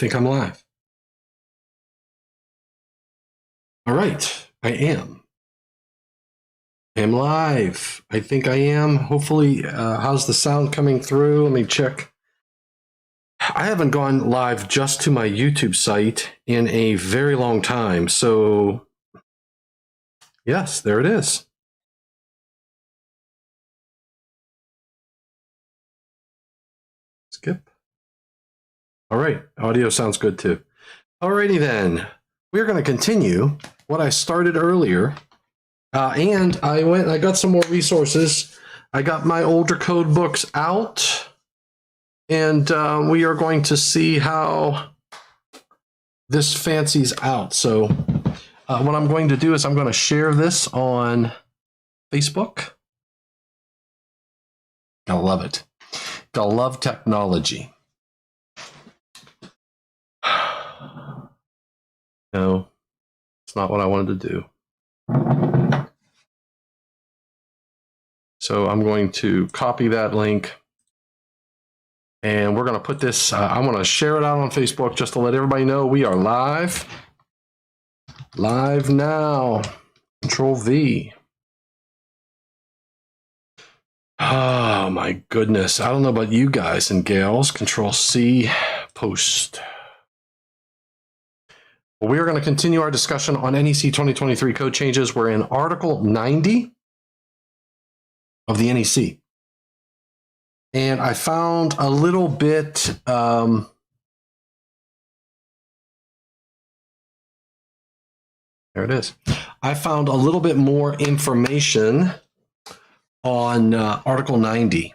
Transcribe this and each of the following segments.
think I'm live. All right, I am. I am live. I think I am. Hopefully, how's the sound coming through? Let me check. I haven't gone live just to my YouTube site in a very long time. So, yes, there it is. Skip. All right, audio sounds good too. Alrighty then, we're going to continue what I started earlier. And I got some more resources. I got my older code books out, and we are going to see how this fancies out. So what I'm going to do is I'm going to share this on Facebook. Gotta love it. Gotta love technology. No, it's not what I wanted to do. So I'm going to copy that link, and we're going to put this, I'm going to share it out on Facebook just to let everybody know we are live. Live now. Control V. Oh my goodness. I don't know about you guys and gals. Control C, post. Well, we are going to continue our discussion on NEC 2023 code changes. We're in Article 90 of the NEC. And I found a little bit, there it is. I found a little bit more information on Article 90,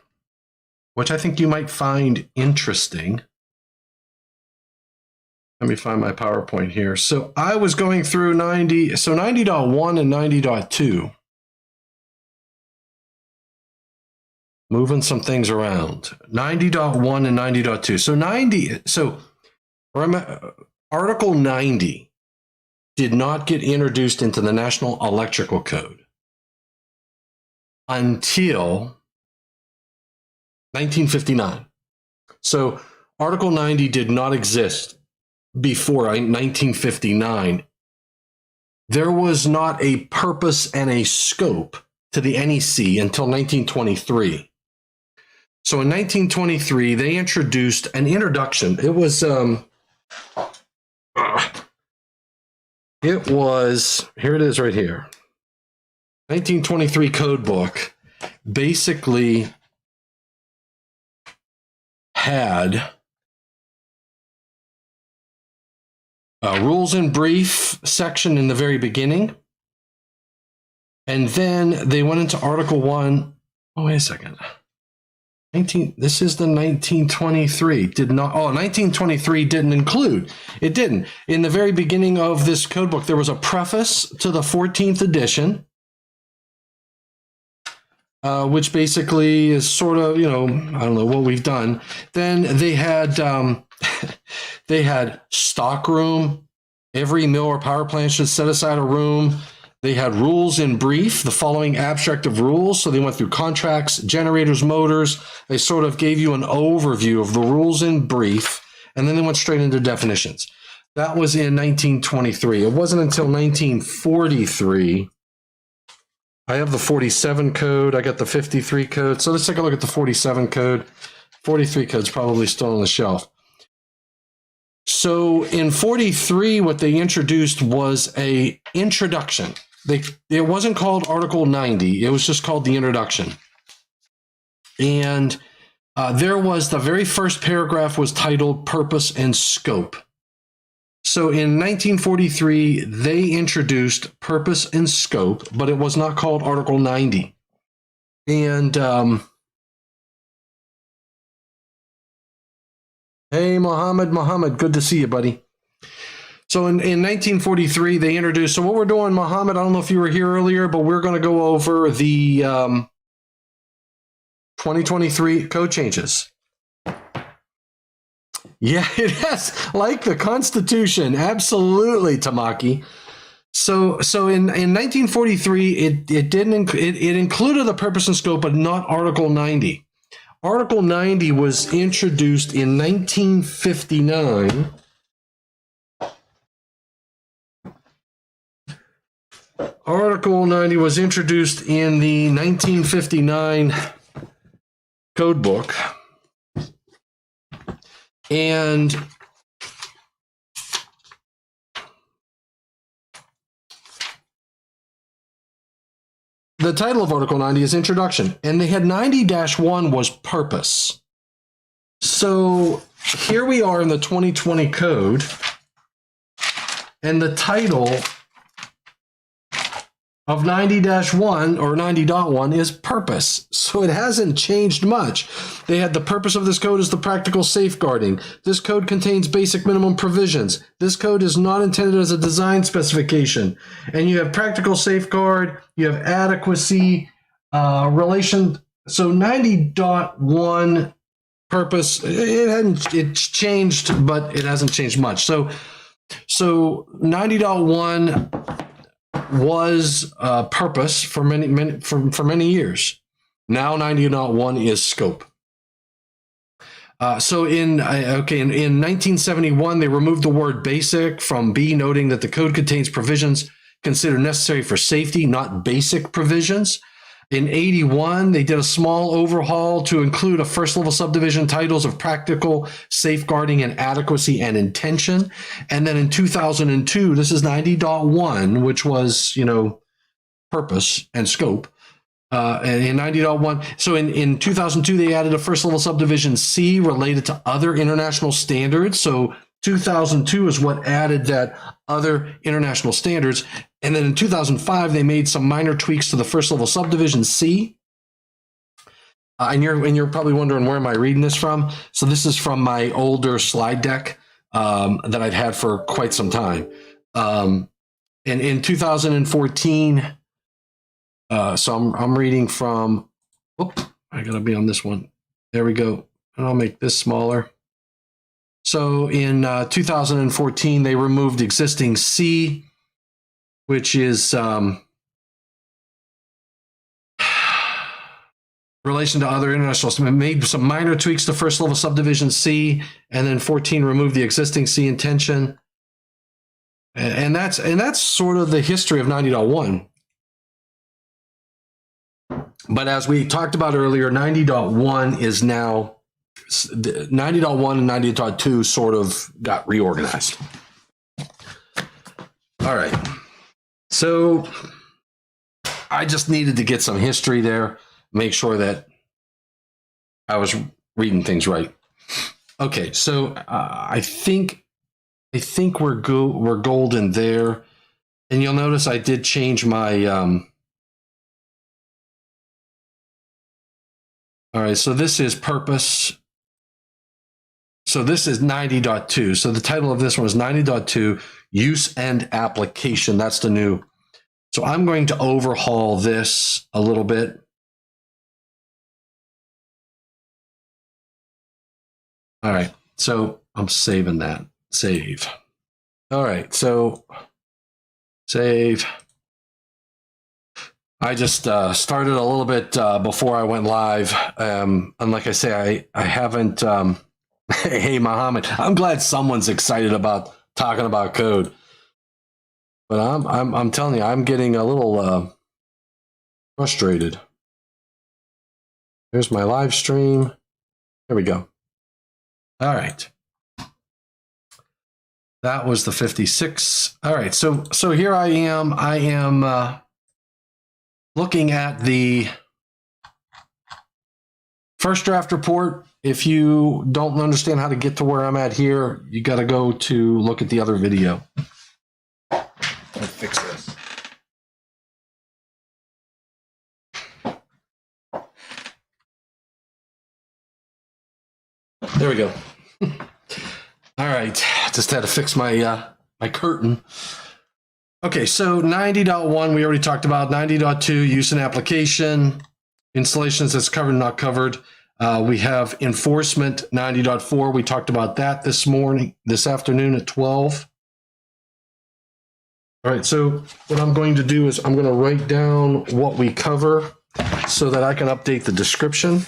which I think you might find interesting. Let me find my PowerPoint here. So I was going through 90, so 90.1 and 90.2. Moving some things around. 90.1 and 90.2. So remember, Article 90 did not get introduced into the National Electrical Code until 1959. So Article 90 did not exist before 1959. There was not a purpose and a scope to the NEC until 1923. So in 1923, they introduced an introduction. It was, here it is right here. 1923 code book basically had a rules in brief section in the very beginning. And then they went into Article 1. Oh, wait a second. This is the 1923. 1923 didn't include. It didn't. In the very beginning of this code book, there was a preface to the 14th edition, which basically is sort of, I don't know what we've done. Then they had they had stock room. Every mill or power plant should set aside a room. They had rules in brief, the following abstract of rules. So they went through contracts, generators, motors. They sort of gave you an overview of the rules in brief, and then they went straight into definitions. That was in 1923. It wasn't until 1943. I have the 47 code. I got the 53 code. So let's take a look at the 47 code. 43 code's probably still on the shelf. So in 43, what they introduced was a introduction. It wasn't called Article 90. It was just called the introduction. And there was the very first paragraph was titled Purpose and Scope. So in 1943, they introduced Purpose and Scope, but it was not called Article 90. And hey, Mohammed, good to see you, buddy. So in 1943, they introduced, so what we're doing, Mohammed, I don't know if you were here earlier, but we're going to go over the 2023 code changes. Yeah, it has, like the Constitution, absolutely, Tamaki. So in 1943, it included the purpose and scope, but not Article 90. Article 90 was introduced in 1959 Article 90 was introduced in the 1959 code book. And the title of Article 90 is Introduction. And they had 90-1 was purpose. So here we are in the 2020 code. And the title of 90-1 or 90.1 is purpose. So it hasn't changed much. They had the purpose of this code is the practical safeguarding. This code contains basic minimum provisions. This code is not intended as a design specification. And you have practical safeguard, you have adequacy, relation. So 90.1 purpose, it's changed, but it hasn't changed much. So 90.1 was purpose for many years. Now 90.1 is scope. So in 1971, they removed the word basic from B, noting that the code contains provisions considered necessary for safety, not basic provisions. In 81, they did a small overhaul to include a first level subdivision titles of practical, safeguarding, and adequacy and intention. And then in 2002, this is 90.1, which was, purpose and scope. And in 90.1, so in 2002, they added a first level subdivision C related to other international standards. So 2002 is what added that other international standards. And then in 2005, they made some minor tweaks to the first level subdivision C. And you're probably wondering, where am I reading this from? So this is from my older slide deck that I've had for quite some time. And in 2014, so I'm reading from, I gotta be on this one. There we go. And I'll make this smaller. So in 2014, they removed existing C, which is relation to other international, made some minor tweaks to first level subdivision C, and then 14 removed the existing C intention. And that's sort of the history of 90.1. But as we talked about earlier, 90.1 is now 90.1 and 90.2 sort of got reorganized. All right. So I just needed to get some history there, make sure that I was reading things right. Okay, so I think we're golden there, and you'll notice I did change my. All right, so this is purpose. So this is 90.2. So the title of this one is 90.2, use and application. That's the new. So I'm going to overhaul this a little bit. All right, so I'm saving that. Save. All right, so save. I just started a little bit before I went live. And like I say, I haven't. Hey, Mohammed, I'm glad someone's excited about talking about code. But I'm telling you, I'm getting a little frustrated. Here's my live stream. There we go. All right. That was the 56. All right, so here I am. I am looking at the first draft report. If you don't understand how to get to where I'm at here, you got to go to look at the other video. Let's fix this. There we go. All right, just had to fix my my curtain. Okay, so 90.1 we already talked about. 90.2 use and application, installations that's covered and not covered. We have enforcement 90.4. We talked about that this afternoon at 12. All right, so what I'm going to do is I'm going to write down what we cover so that I can update the description.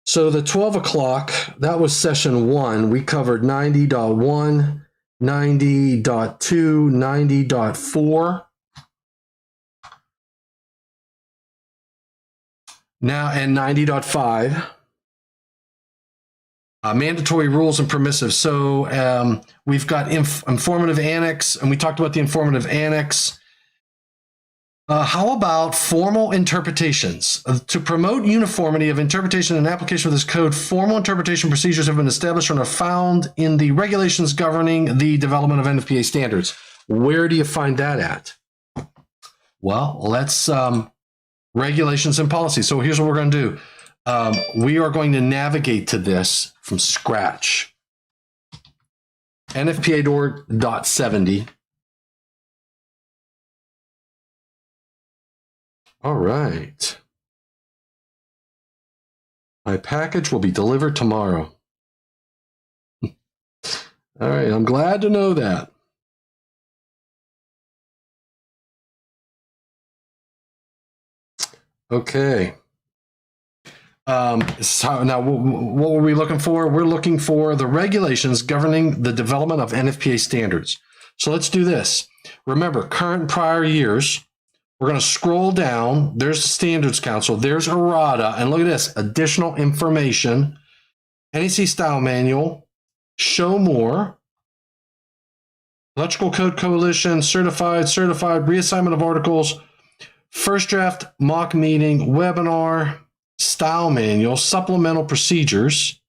So the 12 o'clock, that was session 1. We covered 90.1, 90.2, 90.4. Now, and 90.5. Mandatory rules and permissive. So we've got informative annex, and we talked about the informative annex. How about formal interpretations? To promote uniformity of interpretation and application of this code, formal interpretation procedures have been established and are found in the regulations governing the development of NFPA standards. Where do you find that at? Well, let's regulations and policy. So here's what we're going to do. We are going to navigate to this from scratch. NFPA.70. All right. My package will be delivered tomorrow. All right, I'm glad to know that. Okay. So now, what were we looking for? We're looking for the regulations governing the development of NFPA standards. So let's do this. Remember, current and prior years. We're going to scroll down. There's the Standards Council. There's errata. And look at this. Additional information. NEC Style Manual. Show More. Electrical Code Coalition. Certified. Reassignment of articles. First draft mock meeting. Webinar. Style Manual. Supplemental procedures.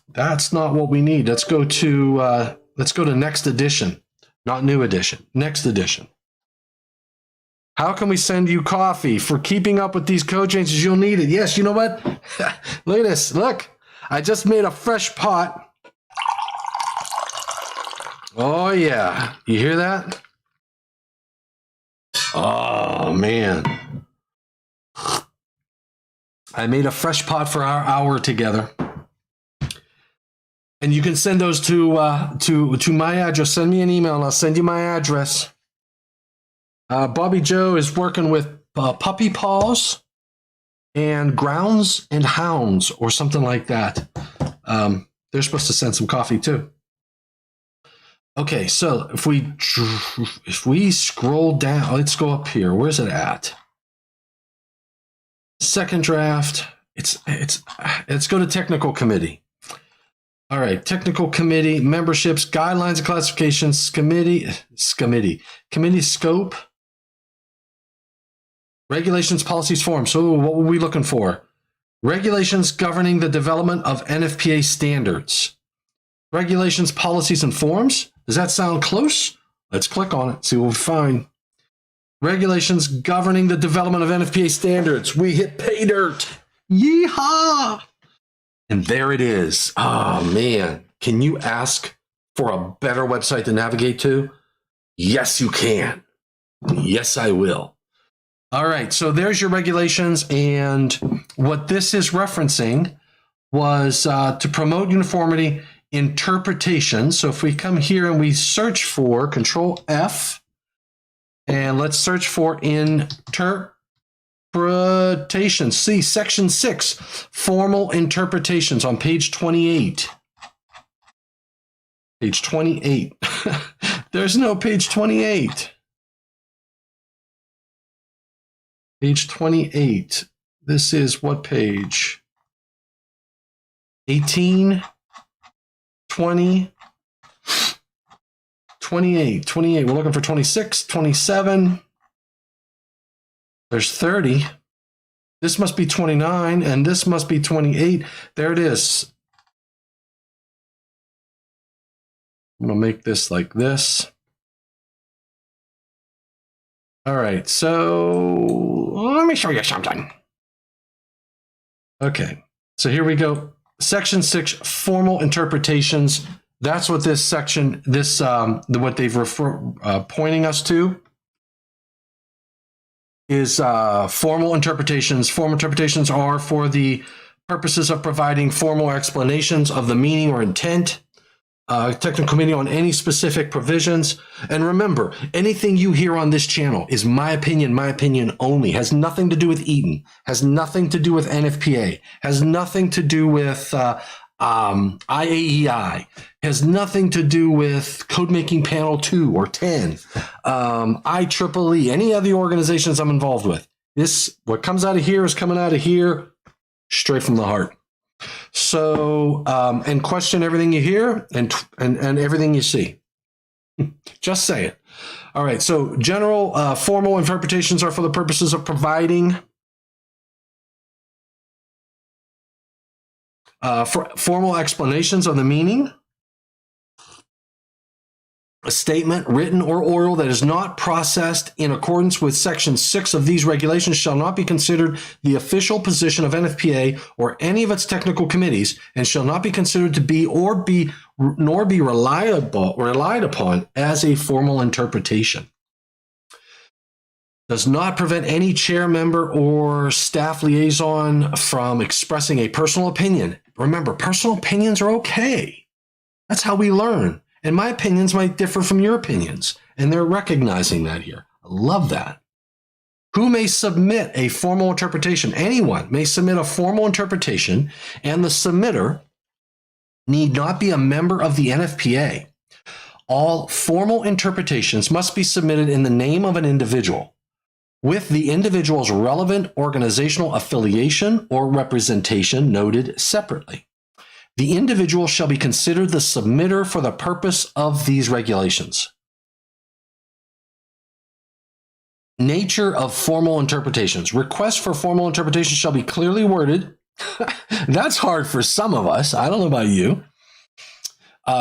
That's not what we need. Let's go to next edition. Not new edition, next edition. How can we send you coffee? For keeping up with these code changes, you'll need it. Yes, you know what? Look at this. Look, I just made a fresh pot. Oh, yeah. You hear that? Oh, man. I made a fresh pot for our hour together. And you can send those to my address. Send me an email and I'll send you my address. Bobby Joe is working with Puppy Paws and Grounds and Hounds or something like that. They're supposed to send some coffee too. Okay, so if we scroll down, let's go up here. Where's it at? Second draft. Let's go to technical committee. All right, technical committee, memberships, guidelines and classifications, committee scope, regulations, policies, forms. So what were we looking for? Regulations governing the development of NFPA standards. Regulations, policies, and forms. Does that sound close? Let's click on it, see what we find. Regulations governing the development of NFPA standards. We hit pay dirt. Yeehaw! And there it is. Oh, man. Can you ask for a better website to navigate to? Yes, you can. Yes, I will. All right. So there's your regulations. And what this is referencing was to promote uniformity interpretation. So if we come here and we search for Control F, and let's search for interpretation. See, section 6, formal interpretations on page 28. Page 28. There's no page 28. Page 28. This is what page? 18, 20, 28. 28. We're looking for 26, 27. There's 30. This must be 29, and this must be 28. There it is. I'm going to make this like this. All right, so let me show you something. Okay, so here we go. Section 6, formal interpretations. That's what this section, what they've pointing us to. Is formal interpretations. Formal interpretations are for the purposes of providing formal explanations of the meaning or intent, technical committee on any specific provisions. And remember, anything you hear on this channel is my opinion only. Has nothing to do with Eaton, has nothing to do with NFPA, has nothing to do with IAEI has nothing to do with Code Making Panel 2 or 10, IEEE, any of the organizations I'm involved with. What comes out of here is coming out of here straight from the heart. So, and question everything you hear and everything you see. Just say it. All right. So general formal interpretations are for the purposes of providing for formal explanations of the meaning. A statement, written or oral, that is not processed in accordance with Section 6 of these regulations shall not be considered the official position of NFPA or any of its technical committees, and shall not be considered to be nor be relied upon as a formal interpretation. Does not prevent any chair member or staff liaison from expressing a personal opinion. Remember, personal opinions are okay. That's how we learn. And my opinions might differ from your opinions. And they're recognizing that here. I love that. Who may submit a formal interpretation? Anyone may submit a formal interpretation, and the submitter need not be a member of the NFPA. All formal interpretations must be submitted in the name of an individual, with the individual's relevant organizational affiliation or representation noted separately. The individual shall be considered the submitter for the purpose of these regulations. Nature of formal interpretations. Requests for formal interpretation shall be clearly worded. That's hard for some of us. I don't know about you.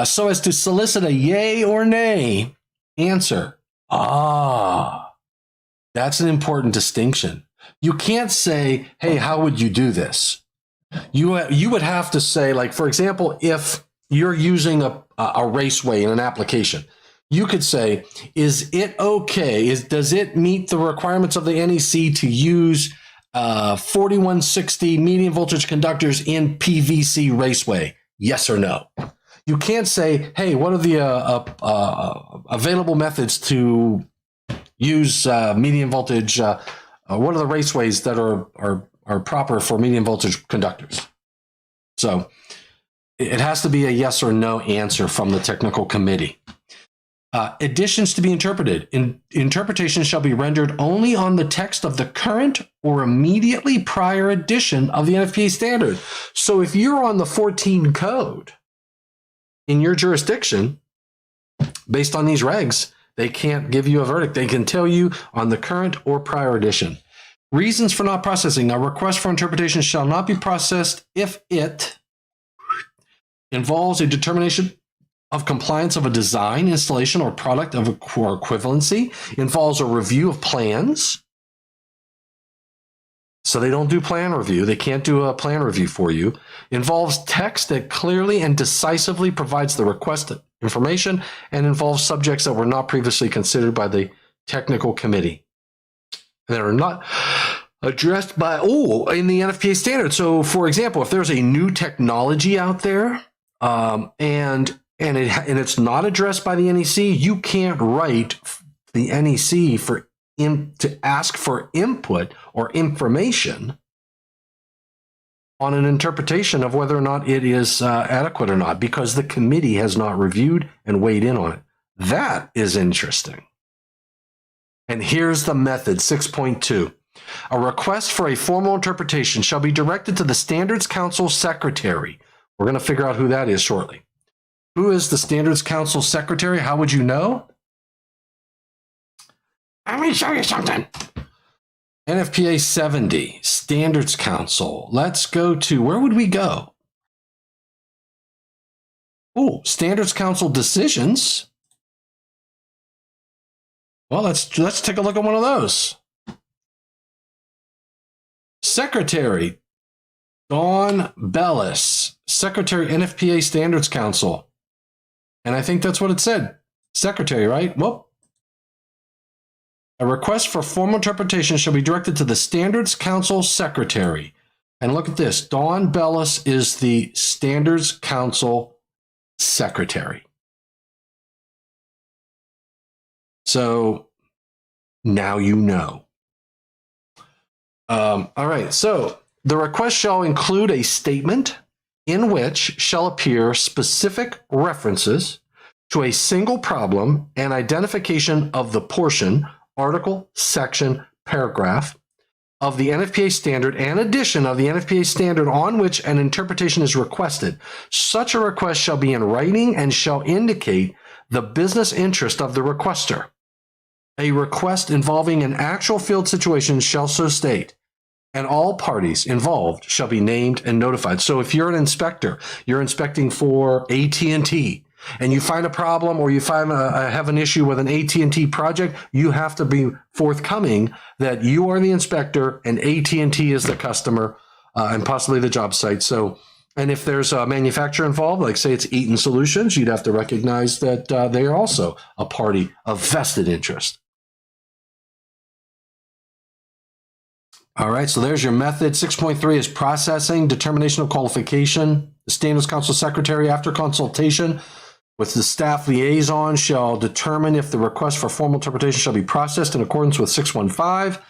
So as to solicit a yay or nay answer. That's an important distinction. You can't say, hey, how would you do this? You would have to say, like, for example, if you're using a raceway in an application, you could say, is it okay? Does it meet the requirements of the NEC to use 4160 medium voltage conductors in PVC raceway? Yes or no? You can't say, hey, what are the available methods to use medium voltage? What are the raceways that are proper for medium voltage conductors? So it has to be a yes or no answer from the technical committee. Additions to be interpreted. Interpretation shall be rendered only on the text of the current or immediately prior edition of the NFPA standard. So if you're on the 14 code in your jurisdiction, based on these regs, they can't give you a verdict. They can tell you on the current or prior edition. Reasons for not processing. A request for interpretation shall not be processed if it involves a determination of compliance of a design, installation, or product of equivalency, involves a review of plans. So they don't do plan review. They can't do a plan review for you. Involves text that clearly and decisively provides the requested information, and involves subjects that were not previously considered by the technical committee. That are not addressed by in the NFPA standard. So, for example, if there's a new technology out there and it's not addressed by the NEC, you can't write the NEC to ask for input or information on an interpretation of whether or not it is adequate or not, because the committee has not reviewed and weighed in on it. That is interesting. And here's the method, 6.2. A request for a formal interpretation shall be directed to the Standards Council Secretary. We're going to figure out who that is shortly. Who is the Standards Council Secretary? How would you know? Let me show you something. NFPA 70, Standards Council. Let's go to, where would we go? Standards Council decisions. Well, let's take a look at one of those. Secretary Dawn Bellis, Secretary NFPA Standards Council. And I think that's what it said. Secretary, right? Well, a request for formal interpretation shall be directed to the Standards Council Secretary. And look at this. Dawn Bellis is the Standards Council Secretary. So now you know. All right. So the request shall include a statement in which shall appear specific references to a single problem and identification of the portion, article, section, paragraph of the NFPA standard and edition of the NFPA standard on which an interpretation is requested. Such a request shall be in writing and shall indicate the business interest of the requester. A request involving an actual field situation shall so state, and all parties involved shall be named and notified. So if you're an inspector, you're inspecting for AT&T, and you find a problem or you find have an issue with an AT&T project, you have to be forthcoming that you are the inspector and AT&T is the customer and possibly the job site. So, and if there's a manufacturer involved, like say it's Eaton Solutions, you'd have to recognize that they are also a party of vested interest. All right, so there's your method. 6.3 is processing, determination of qualification. The Standards Council Secretary, after consultation with the staff liaison, shall determine if the request for formal interpretation shall be processed in accordance with 615,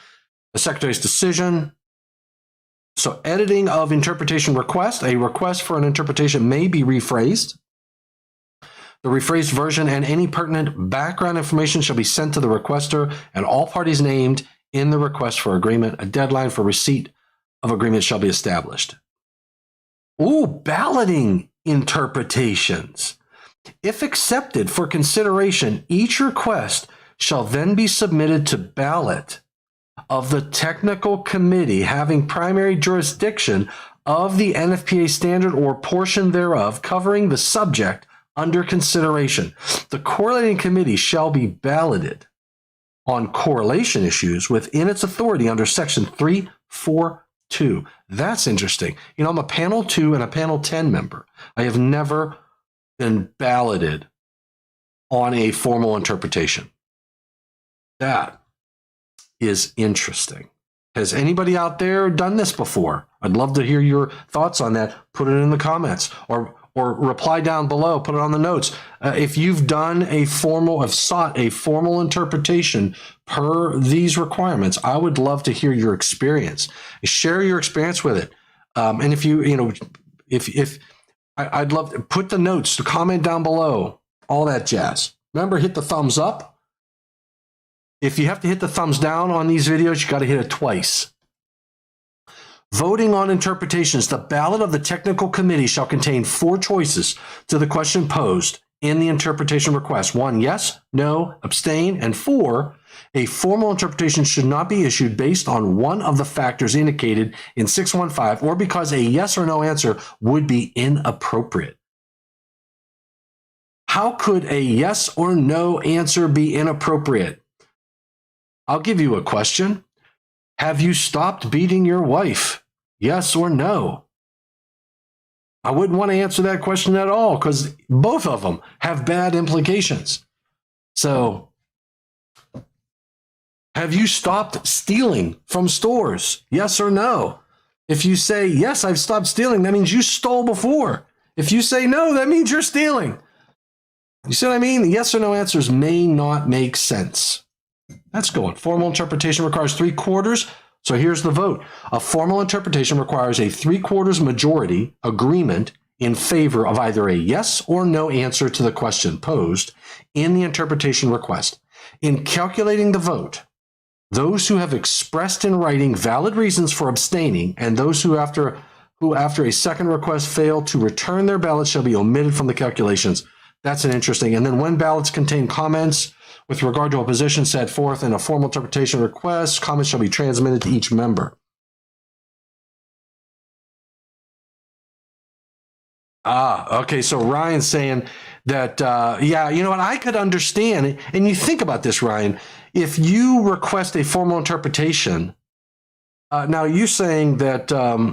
the Secretary's decision. So editing of interpretation request. A request for an interpretation may be rephrased. The rephrased version and any pertinent background information shall be sent to the requester and all parties named in the request for agreement. A deadline for receipt of agreement shall be established. Ooh, balloting interpretations. If accepted for consideration, each request shall then be submitted to ballot of the technical committee having primary jurisdiction of the NFPA standard or portion thereof covering the subject under consideration. The correlating committee shall be balloted on correlation issues within its authority under section 342. That's interesting. You know, I'm a panel 2 and a panel 10 member. I have never been balloted on a formal interpretation. That is interesting. Has anybody out there done this before? I'd love to hear your thoughts on that. Put it in the comments or reply down below, put it on the notes. If you've done sought a formal interpretation per these requirements, I would love to hear your experience. Share your experience with it. And if I'd love to put the notes, to comment down below, all that jazz. Remember, hit the thumbs up. If you have to hit the thumbs down on these videos, you got to hit it twice. Voting on interpretations. The ballot of the technical committee shall contain 4 choices to the question posed in the interpretation request. 1, yes, no, abstain, and 4, a formal interpretation should not be issued based on one of the factors indicated in 615 or because a yes or no answer would be inappropriate. How could a yes or no answer be inappropriate? I'll give you a question. Have you stopped beating your wife? Yes or no? I wouldn't want to answer that question at all because both of them have bad implications. So, have you stopped stealing from stores? Yes or no? If you say, yes, I've stopped stealing, that means you stole before. If you say no, that means you're stealing. You see what I mean? The yes or no answers may not make sense. That's going. Formal interpretation requires 3/4. So here's the vote. A formal interpretation requires a 3/4 majority agreement in favor of either a yes or no answer to the question posed in the interpretation request. In calculating the vote, those who have expressed in writing valid reasons for abstaining and those who after a second request fail to return their ballots shall be omitted from the calculations. That's an interesting. And then when ballots contain comments with regard to a position set forth in a formal interpretation request, comments shall be transmitted to each member. Okay. So Ryan's saying that, yeah, you know what? I could understand. And you think about this, Ryan, if you request a formal interpretation, now you're saying that, that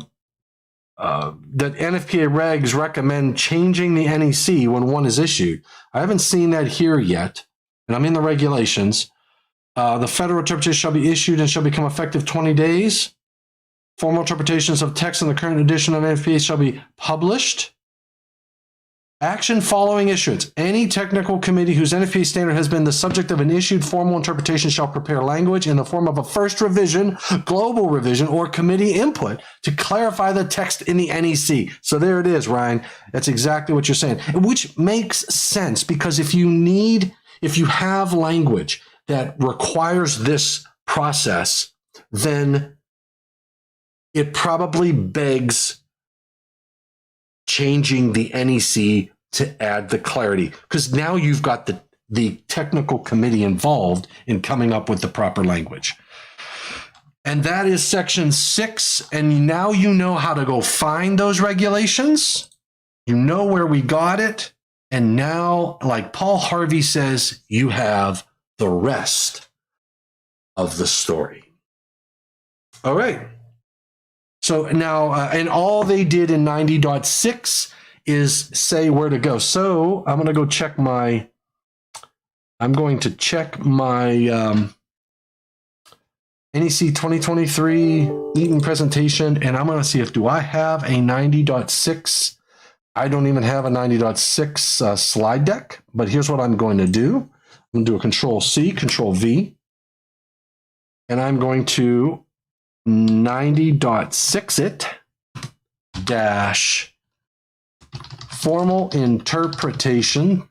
NFPA regs recommend changing the NEC when one is issued. I haven't seen that here yet. And I'm in the regulations. The federal interpretation shall be issued and shall become effective 20 days. Formal interpretations of text in the current edition of NFPA shall be published. Action following issuance. Any technical committee whose NFPA standard has been the subject of an issued formal interpretation shall prepare language in the form of a first revision, global revision, or committee input to clarify the text in the NEC. So there it is, Ryan. That's exactly what you're saying, which makes sense because if you have language that requires this process, then it probably begs changing the NEC to add the clarity, because now you've got the technical committee involved in coming up with the proper language. And that is section 6. And now you know how to go find those regulations. You know where we got it. And now, like Paul Harvey says, you have the rest of the story. All right. So now, and all they did in 90.6 is say where to go. So I'm going to go check my, NEC 2023 Eaton presentation, and I'm going to see if, do I have a 90.6? I don't even have a 90.6 slide deck, but here's what I'm going to do. I'm going to do a Control-C, Control-V, and I'm going to 90.6 it dash formal interpretation,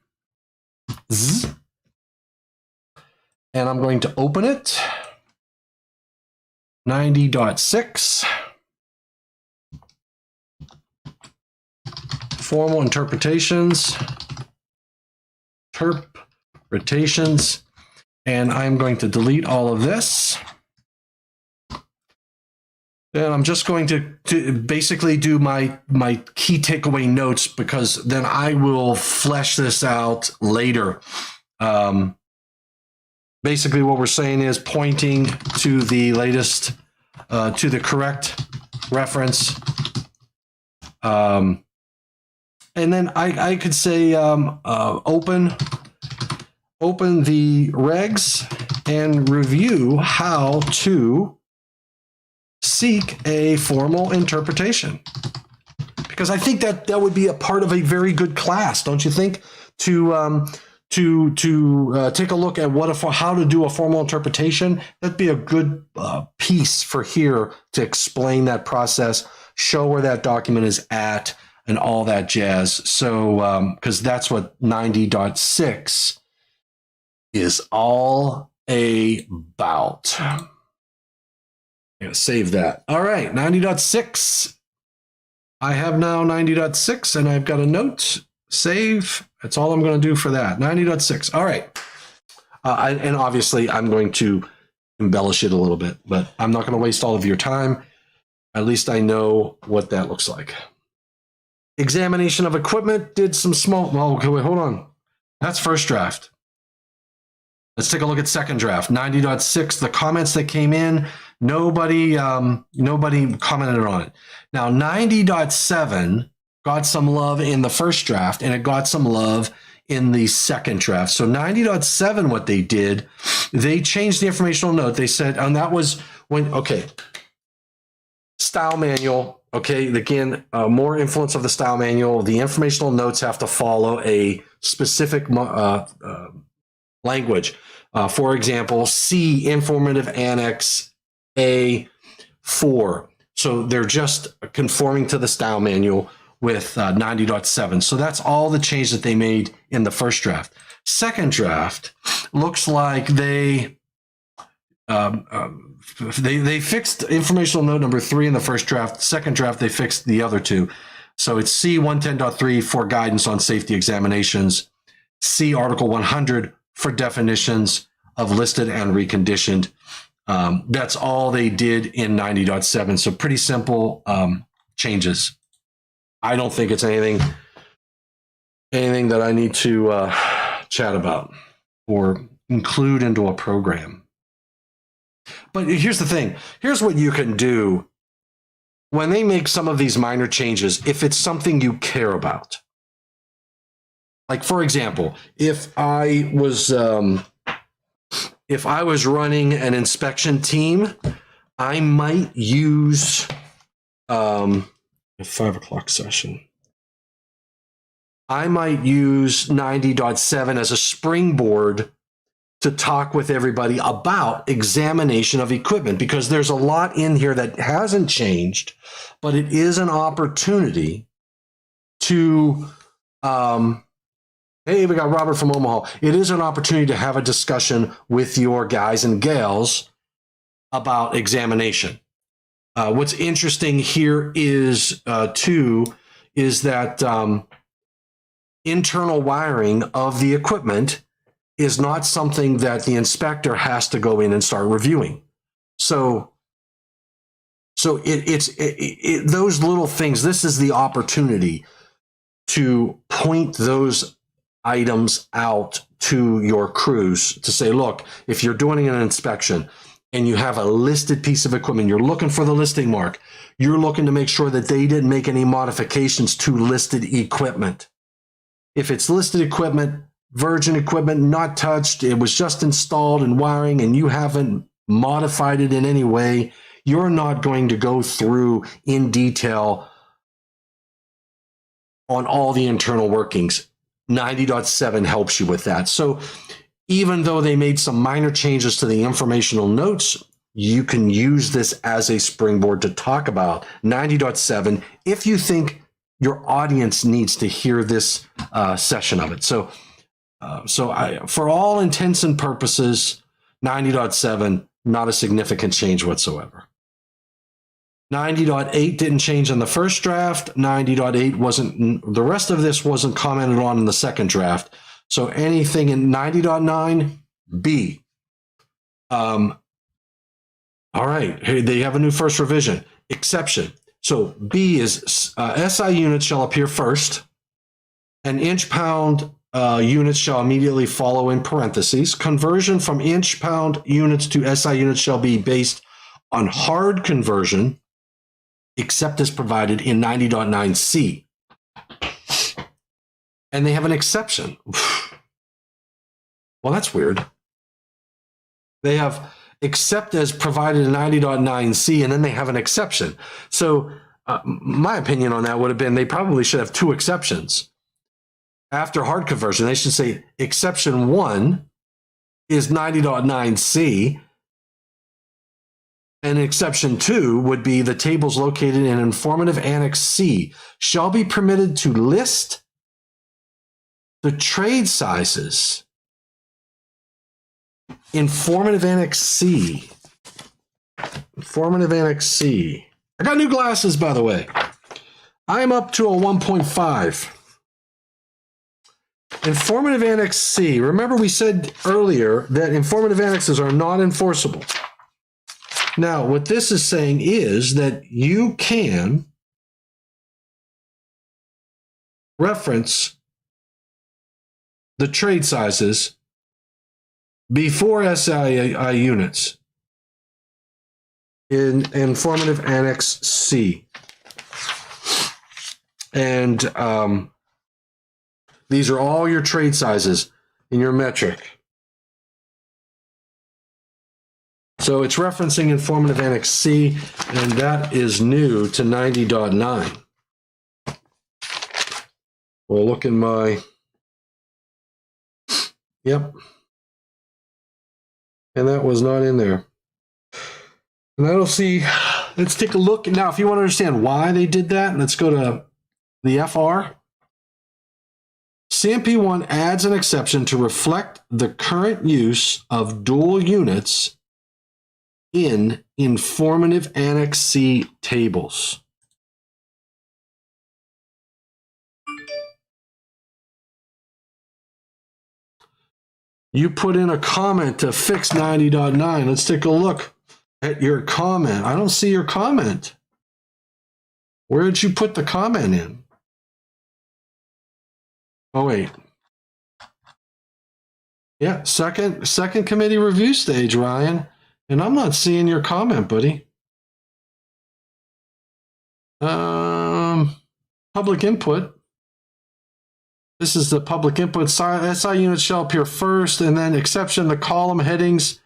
and I'm going to open it. 90.6 formal interpretations, and I'm going to delete all of this. And I'm just going to basically do my key takeaway notes, because then I will flesh this out later. Basically, what we're saying is pointing to the latest, to the correct reference. And then I could say open the regs and review how to seek a formal interpretation, because I think that would be a part of a very good class, don't you think? To take a look at how to do a formal interpretation. That'd be a good piece for here to explain that process, show where that document is at, and all that jazz. So, because that's what 90.6 is all about. I'm going to save that. All right, 90.6. I have now 90.6, and I've got a note. Save. That's all I'm going to do for that. 90.6. All right. And obviously, I'm going to embellish it a little bit, but I'm not going to waste all of your time. At least I know what that looks like. Examination of equipment did some small. Well, okay, wait, hold on. That's first draft. Let's take a look at second draft. 90.6. The comments that came in. Nobody commented on it. Now, 90.7 got some love in the first draft, and it got some love in the second draft. So 90.7, what they did, they changed the informational note. They said, and that was when, okay, style manual. Okay, again, more influence of the style manual. The informational notes have to follow a specific language. For example, C, informative annex, A4. So they're just conforming to the style manual with 90.7. So that's all the change that they made in the first draft. Second draft looks like they fixed informational note number 3 in the first draft. Second draft, they fixed the other 2. So it's C 110.3 for guidance on safety examinations, C Article 100 for definitions of listed and reconditioned. That's all they did in 90.7. So pretty simple changes. I don't think it's anything that I need to chat about or include into a program. But here's the thing. Here's what you can do when they make some of these minor changes, if it's something you care about. Like, for example, if I was running an inspection team, I might use a 5 o'clock session. I might use 90.7 as a springboard to talk with everybody about examination of equipment, because there's a lot in here that hasn't changed, but it is an opportunity to, hey, we got Robert from Omaha. It is an opportunity to have a discussion with your guys and gals about examination. What's interesting here is, is that internal wiring of the equipment is not something that the inspector has to go in and start reviewing. So it's those little things. This is the opportunity to point those items out to your crews to say, look, if you're doing an inspection and you have a listed piece of equipment, you're looking for the listing mark, you're looking to make sure that they didn't make any modifications to listed equipment. If it's listed equipment, virgin equipment, not touched, it was just installed and wiring, and you haven't modified it in any way, you're not going to go through in detail on all the internal workings. 90.7 helps you with that. So even though they made some minor changes to the informational notes, you can use this as a springboard to talk about 90.7 if you think your audience needs to hear this session of it. So for all intents and purposes, 90.7, not a significant change whatsoever. 90.8 didn't change in the first draft. 90.8 wasn't, the rest of this wasn't commented on in the second draft. So anything in 90.9, B. All right, here they have a new first revision, exception. So B is SI units shall appear first, and inch-pound units shall immediately follow in parentheses. Conversion from inch-pound units to SI units shall be based on hard conversion, except as provided in 90.9C. And they have an exception. Well, that's weird. They have except as provided in 90.9C, and then they have an exception. So my opinion on that would have been they probably should have two exceptions. After hard conversion, they should say exception 1 is 90.9C, and exception 2 would be the tables located in informative annex C shall be permitted to list the trade sizes. Informative annex C. Informative annex C. I got new glasses, by the way. I'm up to a 1.5. Informative annex C. Remember we said earlier that informative annexes are not enforceable. Now, what this is saying is that you can reference the trade sizes before SII units in informative annex C. And these are all your trade sizes in your metric. So it's referencing informative annex C, and that is new to 90.9. We'll look in my, yep. And that was not in there. And that'll see, let's take a look. Now, if you want to understand why they did that, let's go to the FR. CMP1 adds an exception to reflect the current use of dual units in informative annex C tables. You put in a comment to fix 90.9. Let's take a look at your comment. I don't see your comment. Where did you put the comment in? Oh, wait. Yeah, second committee review stage, Ryan. And I'm not seeing your comment, buddy. Public input. This is the public input. SI units shall appear first, and then exception, the column headings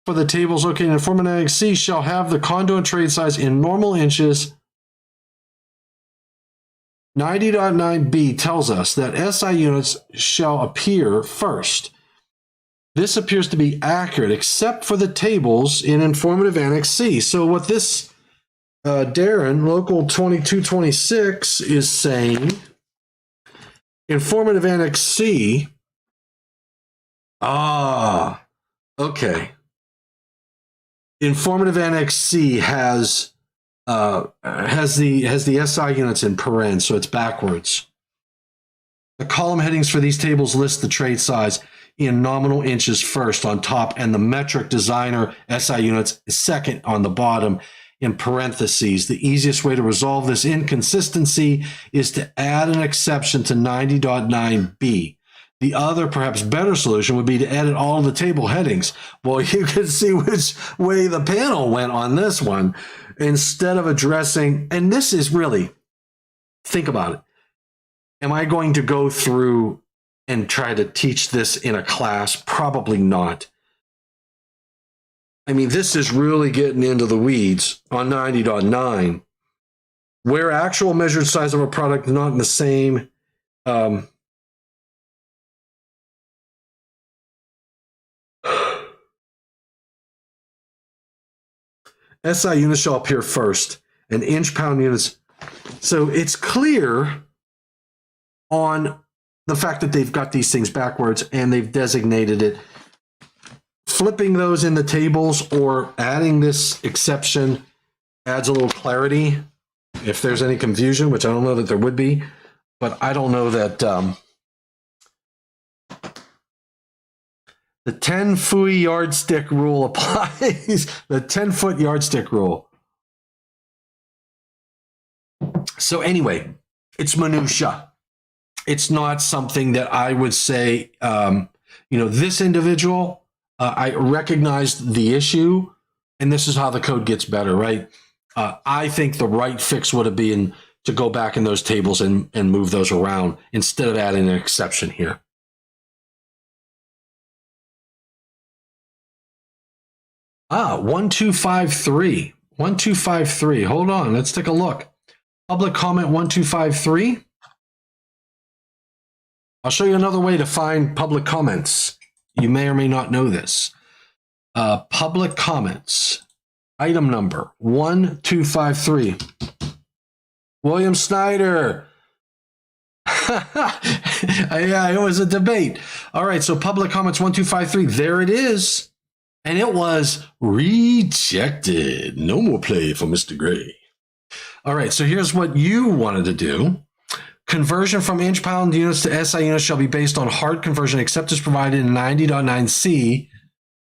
for the tables located in informative annex C shall have the conduit trade size in normal inches 90.9b tells us that SI units shall appear first. This appears to be accurate, except for the tables in Informative Annex C. So what this Darren, Local 2226, is saying, Informative Annex C. Okay. Informative Annex C has the SI units in paren, so it's backwards. The column headings for these tables list the trade size in nominal inches first on top, and the metric designer SI units second on the bottom in parentheses. The easiest way to resolve this inconsistency is to add an exception to 90.9b. The other, perhaps better solution would be to edit all of the table headings. Well, you can see which way the panel went on this one. Instead of addressing, and this is really, think about it. Am I going to go through and try to teach this in a class? Probably not. I mean, this is really getting into the weeds on 90.9, where actual measured size of a product is not in the same SI units shall appear first, and inch pound units. So it's clear on the fact that they've got these things backwards and they've designated it. Flipping those in the tables or adding this exception adds a little clarity if there's any confusion, which I don't know that there would be, but I don't know that the 10-foot yardstick rule applies. The 10-foot yardstick rule. So anyway, it's minutia. It's not something that I would say, this individual, I recognized the issue, and this is how the code gets better, right? I think the right fix would have been to go back in those tables and move those around instead of adding an exception here. Ah, 1253. 1253. Hold on. Let's take a look. Public comment 1253. I'll show you another way to find public comments. You may or may not know this. Public comments. Item number 1253. William Snyder. Yeah, it was a debate. All right, so public comments 1253. There it is. And it was rejected. No more play for Mr. Gray. All right, so here's what you wanted to do. Conversion from inch pound units to SI units shall be based on hard conversion except as provided in 90.9c.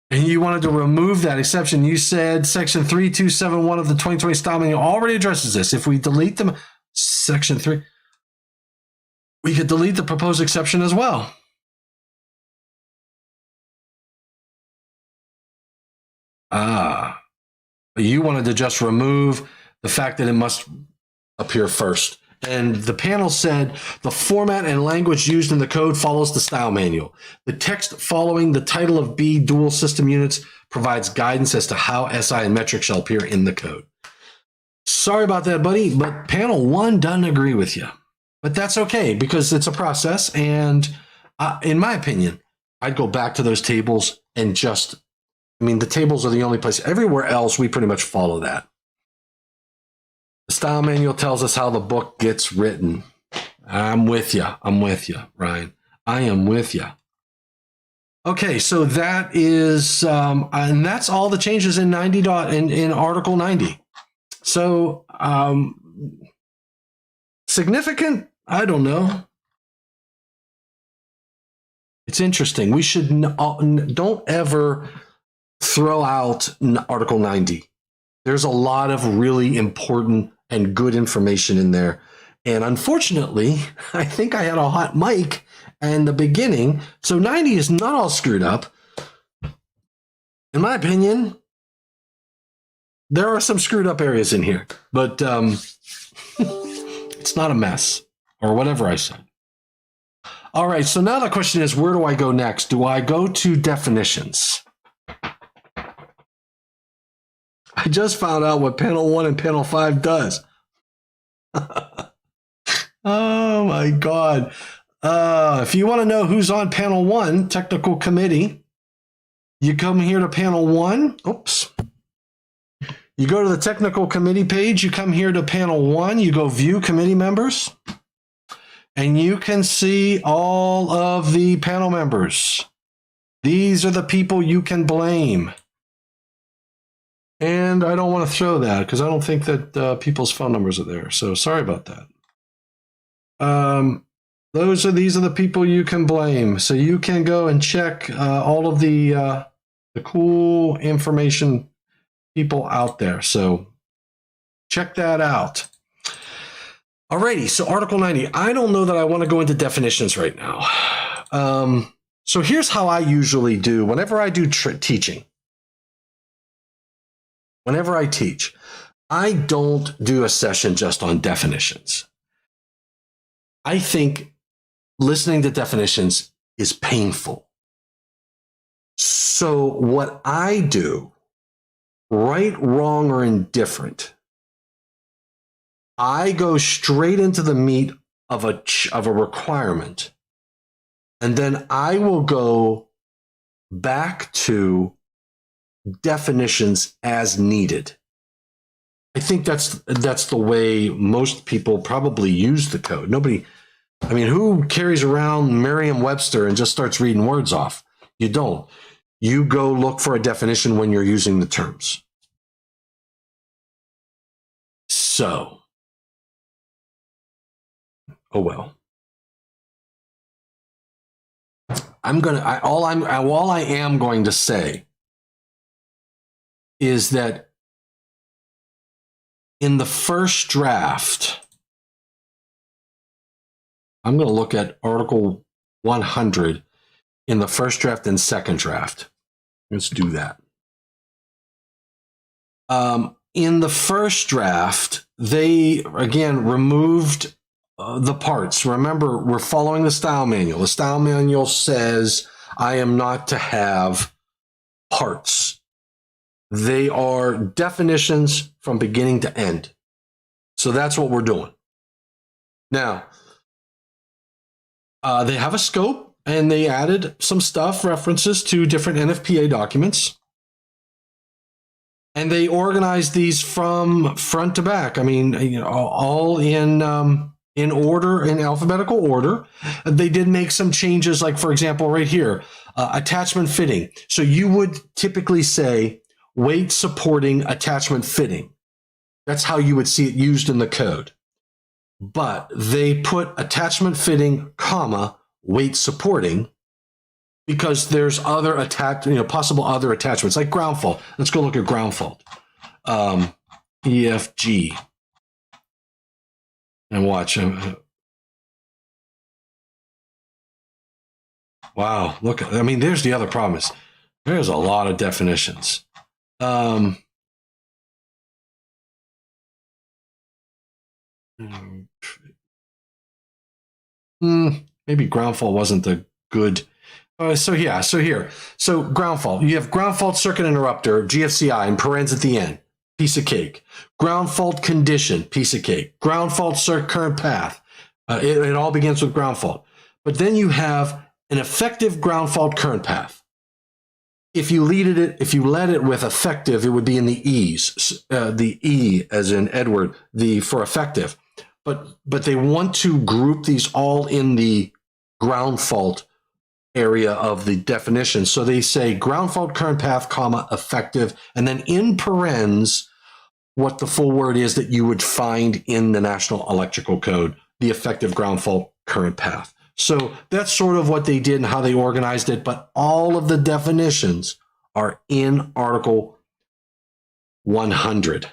And you wanted to remove that exception. You said section 3271 of the 2020 style manual already addresses this. If we delete them, section 3, we could delete the proposed exception as well. You wanted to just remove the fact that it must appear first. And the panel said the format and language used in the code follows the style manual. The text following the title of B dual system units provides guidance as to how SI and metric shall appear in the code. Sorry about that, buddy, but panel 1 doesn't agree with you. But that's okay because it's a process. And in my opinion, I'd go back to those tables and just, the tables are the only place. Everywhere else, we pretty much follow that. The style manual tells us how the book gets written. I'm with you. I'm with you, Ryan. I am with you. Okay, so that is, and that's all the changes in in Article 90. So significant? I don't know. It's interesting. We should don't ever throw out Article 90. There's a lot of really important and good information in there. And unfortunately, I think I had a hot mic in the beginning. So 90 is not all screwed up. In my opinion, there are some screwed up areas in here, but it's not a mess or whatever I said. All right. So now the question is, where do I go next? Do I go to definitions? I just found out what panel 1 and panel 5 does. Oh my God. If you want to know who's on panel 1, technical committee, you come here to panel 1. Oops. You go to the technical committee page, you come here to panel 1, you go view committee members, and you can see all of the panel members. These are the people you can blame. And I don't want to show that because I don't think that people's phone numbers are there. So sorry about that. These are the people you can blame. So you can go and check all of the cool information people out there. So check that out. Alrighty, so Article 90. I don't know that I want to go into definitions right now. So here's how I usually do whenever I do teaching. Whenever I teach, I don't do a session just on definitions. I think listening to definitions is painful. So what I do, right, wrong, or indifferent, I go straight into the meat of a requirement, and then I will go back to definitions as needed. I think that's the way most people probably use the code. Who carries around Merriam-Webster and just starts reading words off? You don't. You go look for a definition when you're using the terms. So, oh well. All I am going to say is that in the first draft, I'm going to look at Article 100 in the first draft and second draft. Let's do that. In the first draft, they, again, removed the parts. Remember, we're following the style manual. The style manual says I am not to have parts. They are definitions from beginning to end. So that's what we're doing. Now, they have a scope, and they added some stuff, references to different NFPA documents. And they organized these from front to back. All in order, in alphabetical order. They did make some changes, like, for example, right here, attachment fitting. So you would typically say weight supporting attachment fitting. That's how you would see it used in the code. But they put attachment fitting, comma, weight supporting, because there's other possible other attachments, like ground fault. Let's go look at ground fault. EFG. And watch. Wow, look, there's the other problem is there's a lot of definitions. Maybe ground fault wasn't the good. So ground fault. You have ground fault circuit interrupter, GFCI, in parens at the end. Piece of cake. Ground fault condition, piece of cake. Ground fault current path. It all begins with ground fault. But then you have an effective ground fault current path. If you led it with effective, it would be in the E's. The E as in Edward, for effective. But they want to group these all in the ground fault area of the definition. So they say ground fault current path, comma, effective, and then in parens, what the full word is that you would find in the National Electrical Code, the effective ground fault current path. So that's sort of what they did and how they organized it, but all of the definitions are in Article 100.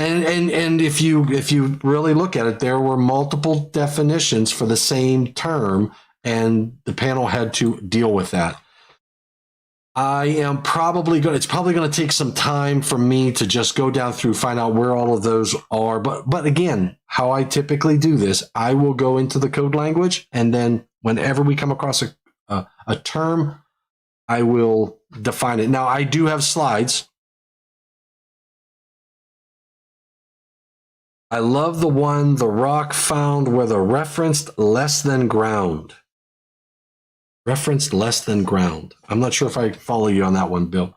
And if you really look at it, there were multiple definitions for the same term, and the panel had to deal with that. It's probably going to take some time for me to just go down through, find out where all of those are. But again, how I typically do this, I will go into the code language, and then whenever we come across a term, I will define it. Now, I do have slides. I love the one, the rock found where the referenced less than ground. Referenced less than ground. I'm not sure if I follow you on that one, Bill.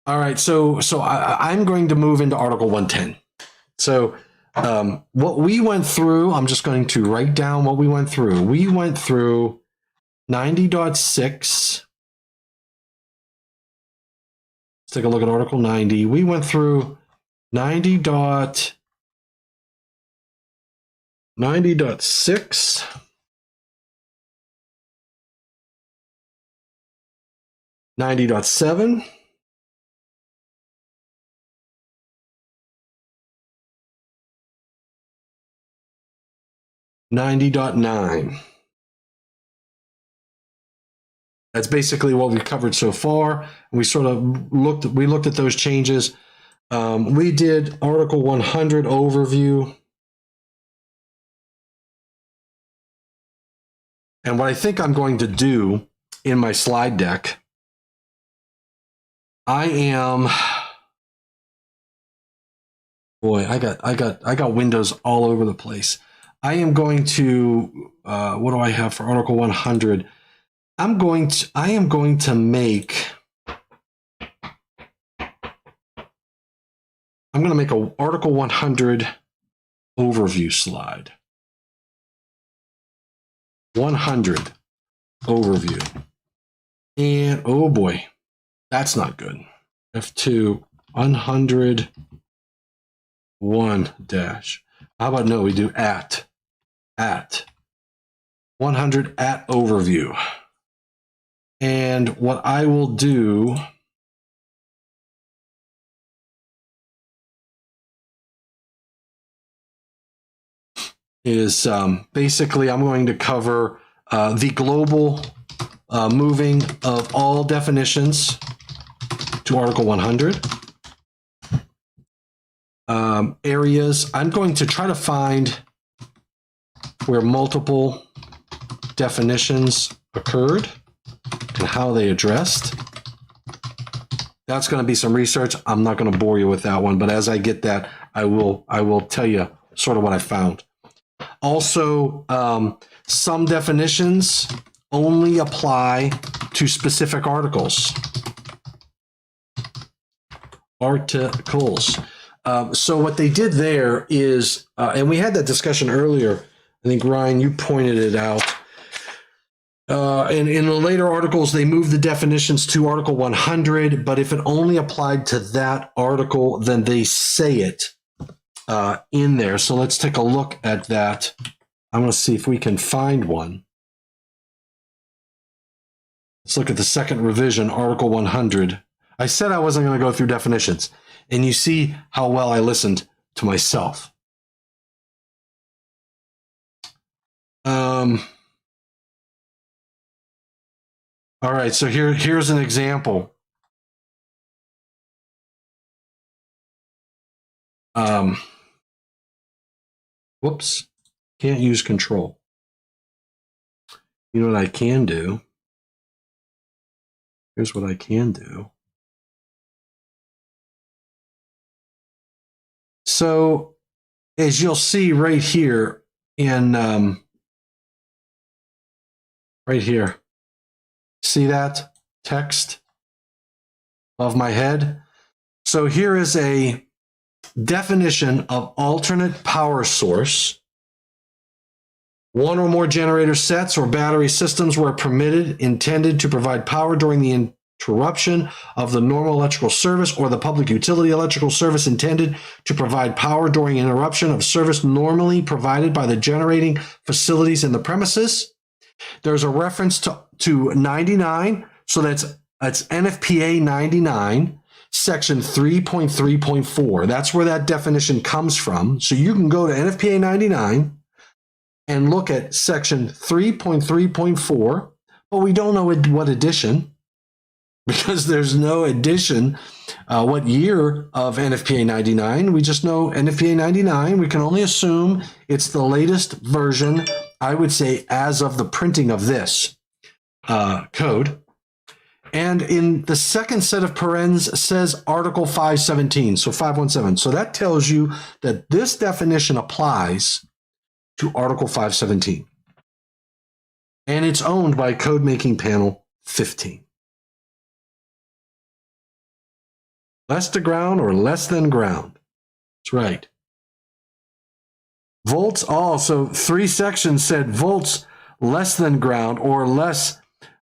All right, so I'm going to move into Article 110. So what we went through, I'm just going to write down what we went through. We went through 90.6. Let's take a look at Article 90. We went through 90.6, 90.7, 90.9. That's basically what we covered so far. We sort of looked at those changes. We did Article 100 overview. And what I think I'm going to do in my slide deck, I got windows all over the place. I am going to, what do I have for Article 100? I am going to make, I'm going to make a Article 100 overview slide. 100 overview. And oh boy, that's not good. F2 100 1 dash. How about no, we do at 100 at overview. And what I will do is basically I'm going to cover the global moving of all definitions to Article 100. Areas, I'm going to try to find where multiple definitions occurred and how they addressed. That's going to be some research. I'm not going to bore you with that one, but as I get that, I will tell you sort of what I found. Also, some definitions only apply to specific articles. So what they did there is, and we had that discussion earlier, I think, Ryan, you pointed it out. And in the later articles, they moved the definitions to Article 100, but if it only applied to that article, then they say it in there. So let's take a look at that. I'm going to see if we can find one. Let's look at the second revision, Article 100. I said I wasn't going to go through definitions, and you see how well I listened to myself. All right, so here's an example. Whoops, can't use control. You know what I can do? Here's what I can do. So as you'll see right here in, right here, see that text above my head? So here is a definition of alternate power source. One or more generator sets or battery systems where permitted, intended to provide power during the interruption of the normal electrical service or the public utility electrical service intended to provide power during interruption of service normally provided by the generating facilities in the premises. There's a reference to 99, so that's NFPA 99, section 3.3.4. That's where that definition comes from. So you can go to NFPA 99 and look at section 3.3.4, but we don't know what edition, because there's no edition, what year of NFPA 99. We just know NFPA 99. We can only assume it's the latest version, I would say, as of the printing of this code. And in the second set of parens says Article 517, so 517. So that tells you that this definition applies to Article 517. And it's owned by Code Making Panel 15. Less to ground or less than ground. That's right. Volts, so 3 sections said volts less than ground or less.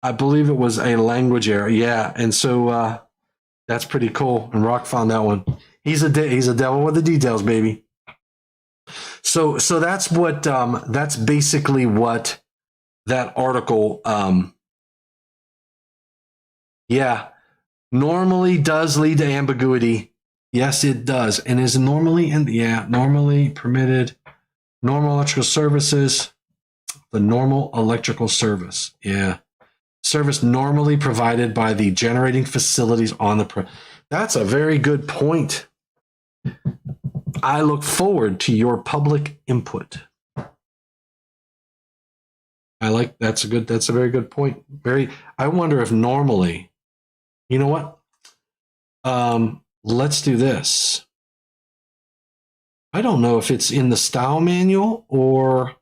I believe it was a language error. Yeah, and so that's pretty cool. And Rock found that one. He's a devil with the details, baby. So that's what that's basically what that article normally does lead to ambiguity. Yes, it does, and is normally normally permitted. Normal electrical services, the normal electrical service. Yeah. Service normally provided by the generating facilities on the That's a very good point. I look forward to your public input. That's a very good point. I wonder if normally, you know what? Let's do this. I don't know if it's in the style manual or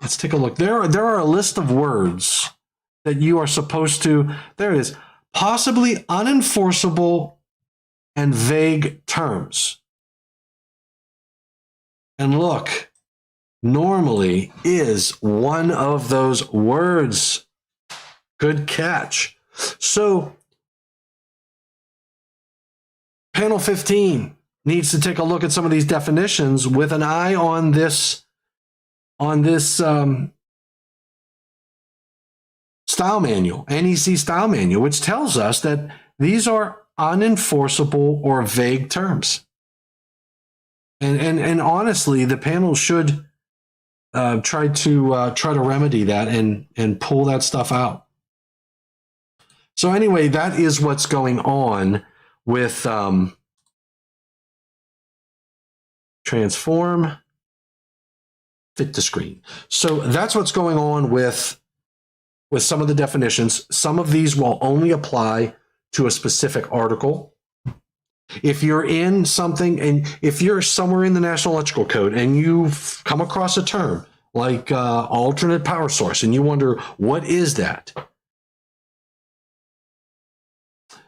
let's take a look. There are a list of words that you are supposed to, there it is, possibly unenforceable and vague terms. And look, normally is one of those words. Good catch. So Panel 15 needs to take a look at some of these definitions with an eye on this style manual, NEC style manual, which tells us that these are unenforceable or vague terms. And honestly, the panel should try to remedy that and pull that stuff out. So anyway, that is what's going on with transform, fit to screen. So that's what's going on with some of the definitions. Some of these will only apply to a specific article. If you're in something, and if you're somewhere in the National Electrical Code and you've come across a term like alternate power source and you wonder, what is that?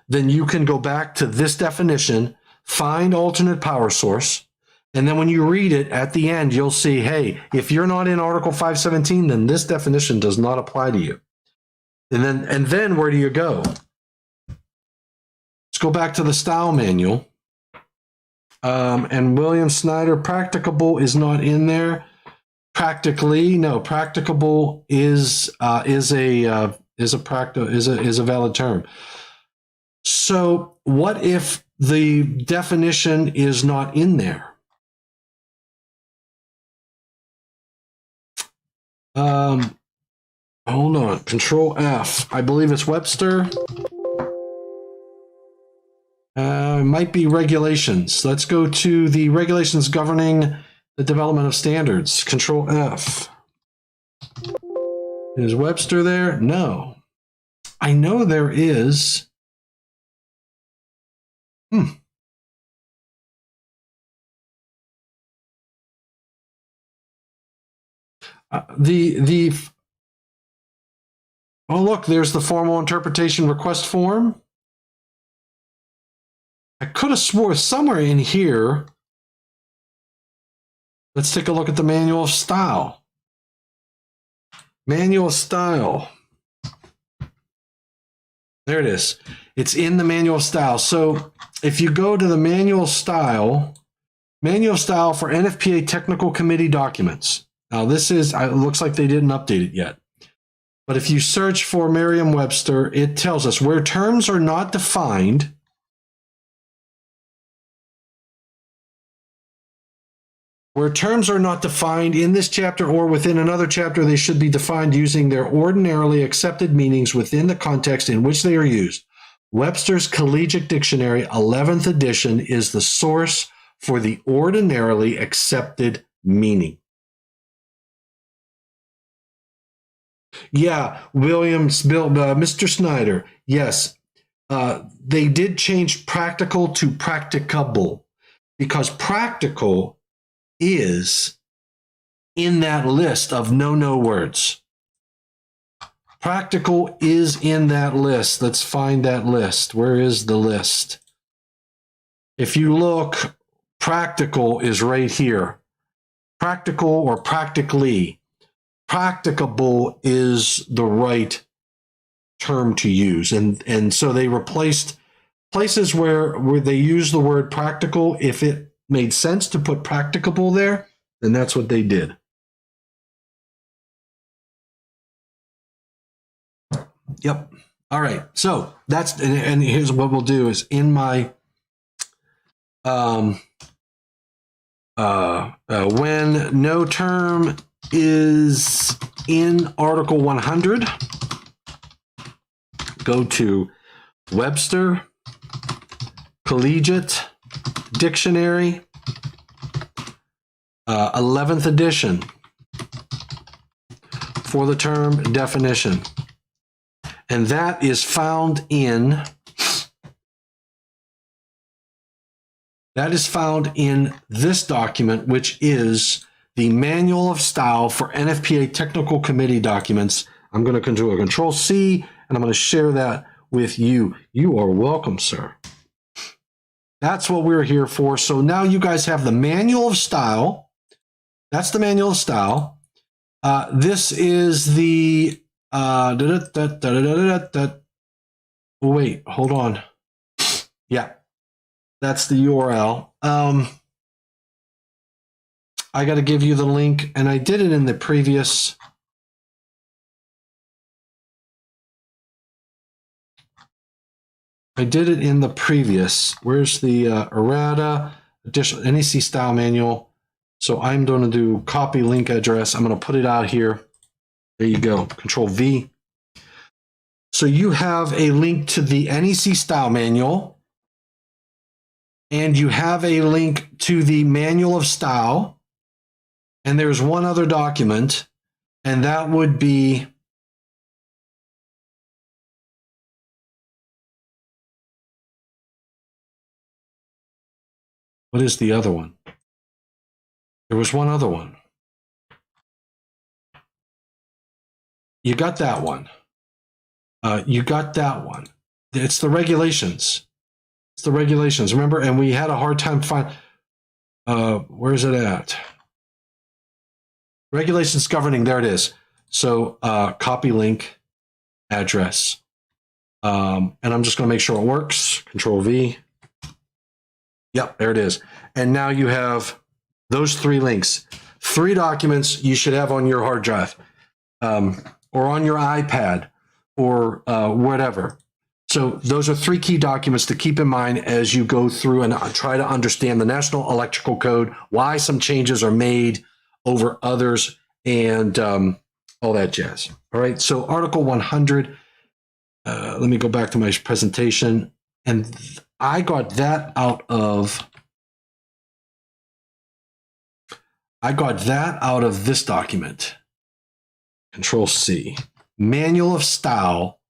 Then you can go back to this definition, find alternate power source, and then when you read it at the end, you'll see, hey, if you're not in Article 517, then this definition does not apply to you. And then where do you go? Let's go back to the style manual. And William Snyder, practicable is not in there. Practically, no, practicable is a valid term. So what if the definition is not in there? Hold on, Control F. I believe it's Webster. It might be regulations. Let's go to the regulations governing the development of standards. Control F. Is Webster there? No. I know there is. Oh, look, there's the formal interpretation request form. I could have swore somewhere in here. Let's take a look at the manual of style. Manual of style. There it is. It's in the manual of style. So if you go to the manual style for NFPA technical committee documents. Now this is, it looks like they didn't update it yet. But if you search for Merriam-Webster, it tells us where terms are not defined, in this chapter or within another chapter, they should be defined using their ordinarily accepted meanings within the context in which they are used. Webster's Collegiate Dictionary, 11th edition, is the source for the ordinarily accepted meaning. Yeah, Williams, Bill, Mr. Snyder. Yes, they did change practical to practicable because practical is in that list of no words. Practical is in that list. Let's find that list. Where is the list? If you look, practical is right here. Practical or practically. Practicable is the right term to use. And so they replaced places where they use the word practical. If it made sense to put practicable there, then that's what they did. Yep. All right. So that's, and here's what we'll do is in my, when no term is in Article 100, go to Webster, Collegiate Dictionary, 11th edition for the term definition. And that is found in this document, which is the Manual of Style for NFPA Technical Committee documents. I'm going to do a Control C, and I'm going to share that with you. You are welcome, sir. That's what we're here for. So now you guys have the Manual of Style. That's the Manual of Style. This is the wait, hold on. Yeah, that's the URL. I got to give you the link, and I did it in the previous. Where's the errata additional NEC style manual? So I'm going to do copy link address. I'm going to put it out here. There you go. Control V. So you have a link to the NEC style manual, and you have a link to the Manual of Style, and there's one other document, and that would be what is the other one? There was one other one. You got that one. You got that one. It's the regulations. It's the regulations. Remember, and we had a hard time finding. Where's it at? Regulations governing. There it is. So copy link address. And I'm just going to make sure it works. Control V. Yep, there it is. And now you have those 3 links. 3 documents you should have on your hard drive. Or on your iPad, or whatever. So those are 3 key documents to keep in mind as you go through and try to understand the National Electrical Code, why some changes are made over others, and all that jazz. All right, so Article 100, let me go back to my presentation, and I got that out of this document. Control C, Manual of Style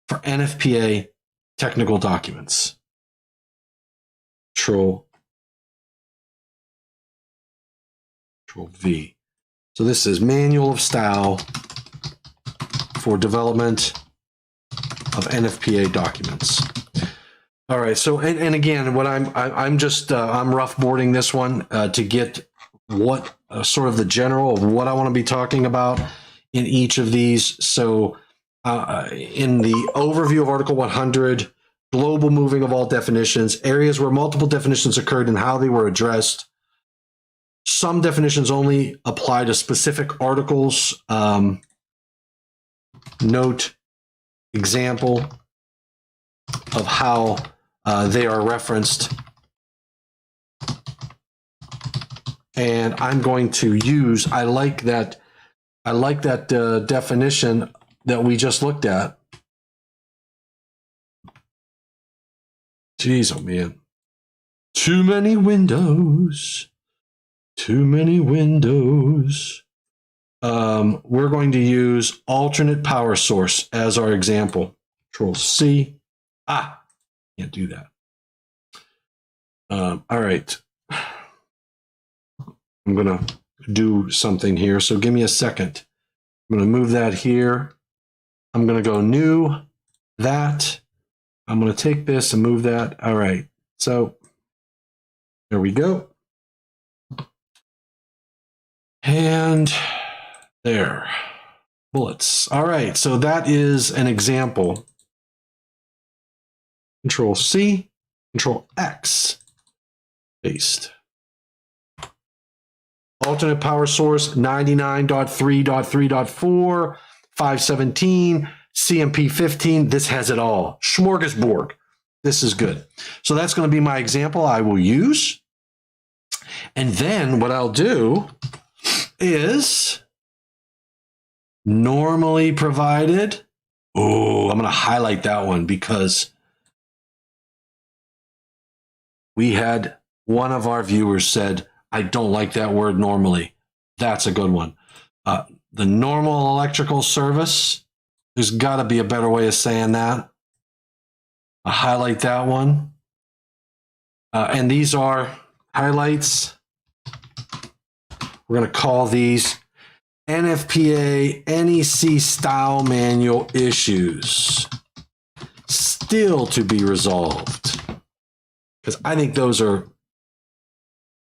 for NFPA technical documents. Control V. So this is Manual of Style for development of NFPA documents. All right. So and again, what I'm rough boarding this one to get what sort of the general of what I want to be talking about in each of these. So in the overview of Article 100, global moving of all definitions, areas where multiple definitions occurred and how they were addressed. Some definitions only apply to specific articles. Note example of how they are referenced. And I'm going to use, I like that definition that we just looked at. Jeez, oh man. Too many windows. Too many windows. we're going to use alternate power source as our example. Control C. Can't do that. All right. I'm going to do something here. So give me a second. I'm going to move that here. I'm going to go new, that. I'm going to take this and move that. All right. So there we go. And there. Bullets. All right. So that is an example. Control C, Control X, paste. Alternate power source 99.3.3.4, 517, CMP 15. This has it all. Smorgasbord. This is good. So that's going to be my example I will use. And then what I'll do is normally provided. Oh, I'm going to highlight that one because we had one of our viewers said, I don't like that word normally. That's a good one. The normal electrical service, there's got to be a better way of saying that. I'll highlight that one. And these are highlights. We're going to call these NFPA NEC style manual issues. Still to be resolved. Because I think those are,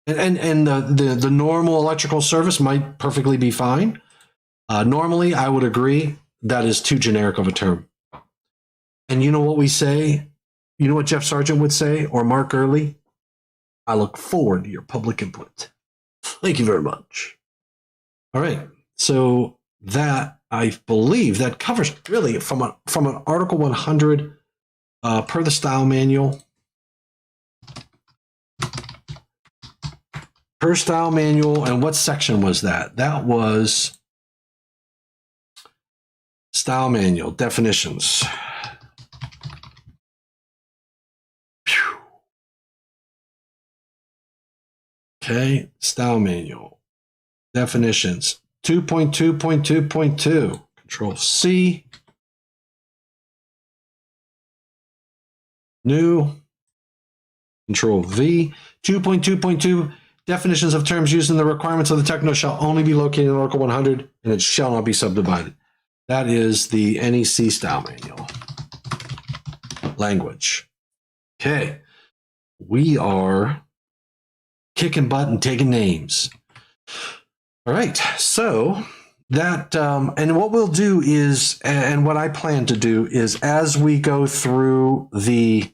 and the normal electrical service might perfectly be fine. Normally, I would agree that is too generic of a term. And you know what we say? You know what Jeff Sargent would say, or Mark Early? I look forward to your public input. Thank you very much. All right, so that I believe that covers really from an Article 100 per the style manual. Per style manual, and what section was that? That was style manual definitions. Phew. Okay, style manual definitions 2.2.2.2. Control C. New. Control V. 2.2.2. Definitions of terms used in the requirements of the techno shall only be located in Article 100, and it shall not be subdivided. That is the NEC style manual. Language. Okay. We are kicking butt and taking names. All right. So that, and what we'll do is, and what I plan to do is as we go through the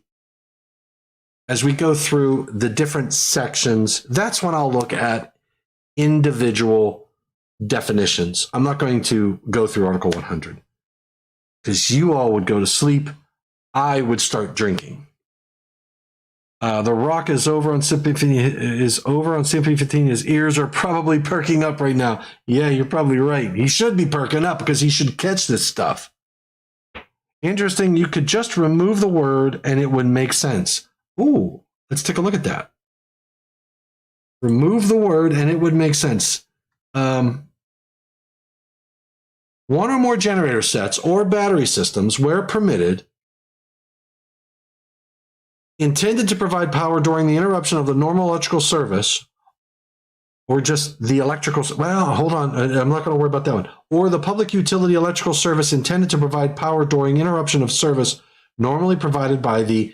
different sections, that's when I'll look at individual definitions. I'm not going to go through Article 100 because you all would go to sleep. I would start drinking. The Rock is over on CMP 15. His ears are probably perking up right now. Yeah, you're probably right. He should be perking up because he should catch this stuff. Interesting. You could just remove the word and it would make sense. Ooh, let's take a look at that. Remove the word and it would make sense. One or more generator sets or battery systems, where permitted, intended to provide power during the interruption of the normal electrical service, or just the electrical, well, hold on, I'm not going to worry about that one, or the public utility electrical service intended to provide power during interruption of service normally provided by the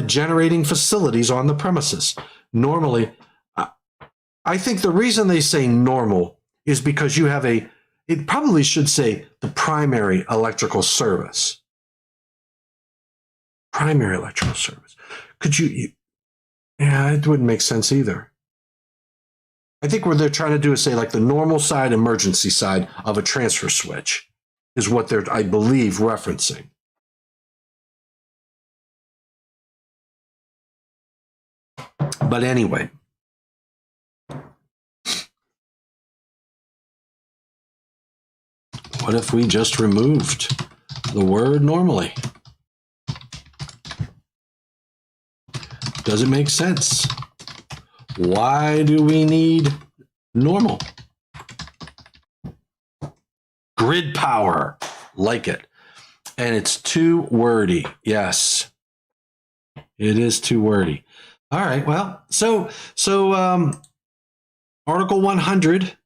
generating facilities on the premises. Normally, I think the reason they say normal is because you have it probably should say the primary electrical service. Primary electrical service. Yeah, it wouldn't make sense either. I think what they're trying to do is say like the normal side, emergency side of a transfer switch is what they're, I believe, referencing. But anyway, what if we just removed the word normally? Does it make sense? Why do we need normal? Grid power. Like it. And it's too wordy. Yes. It is too wordy. All right. Well, so Article 100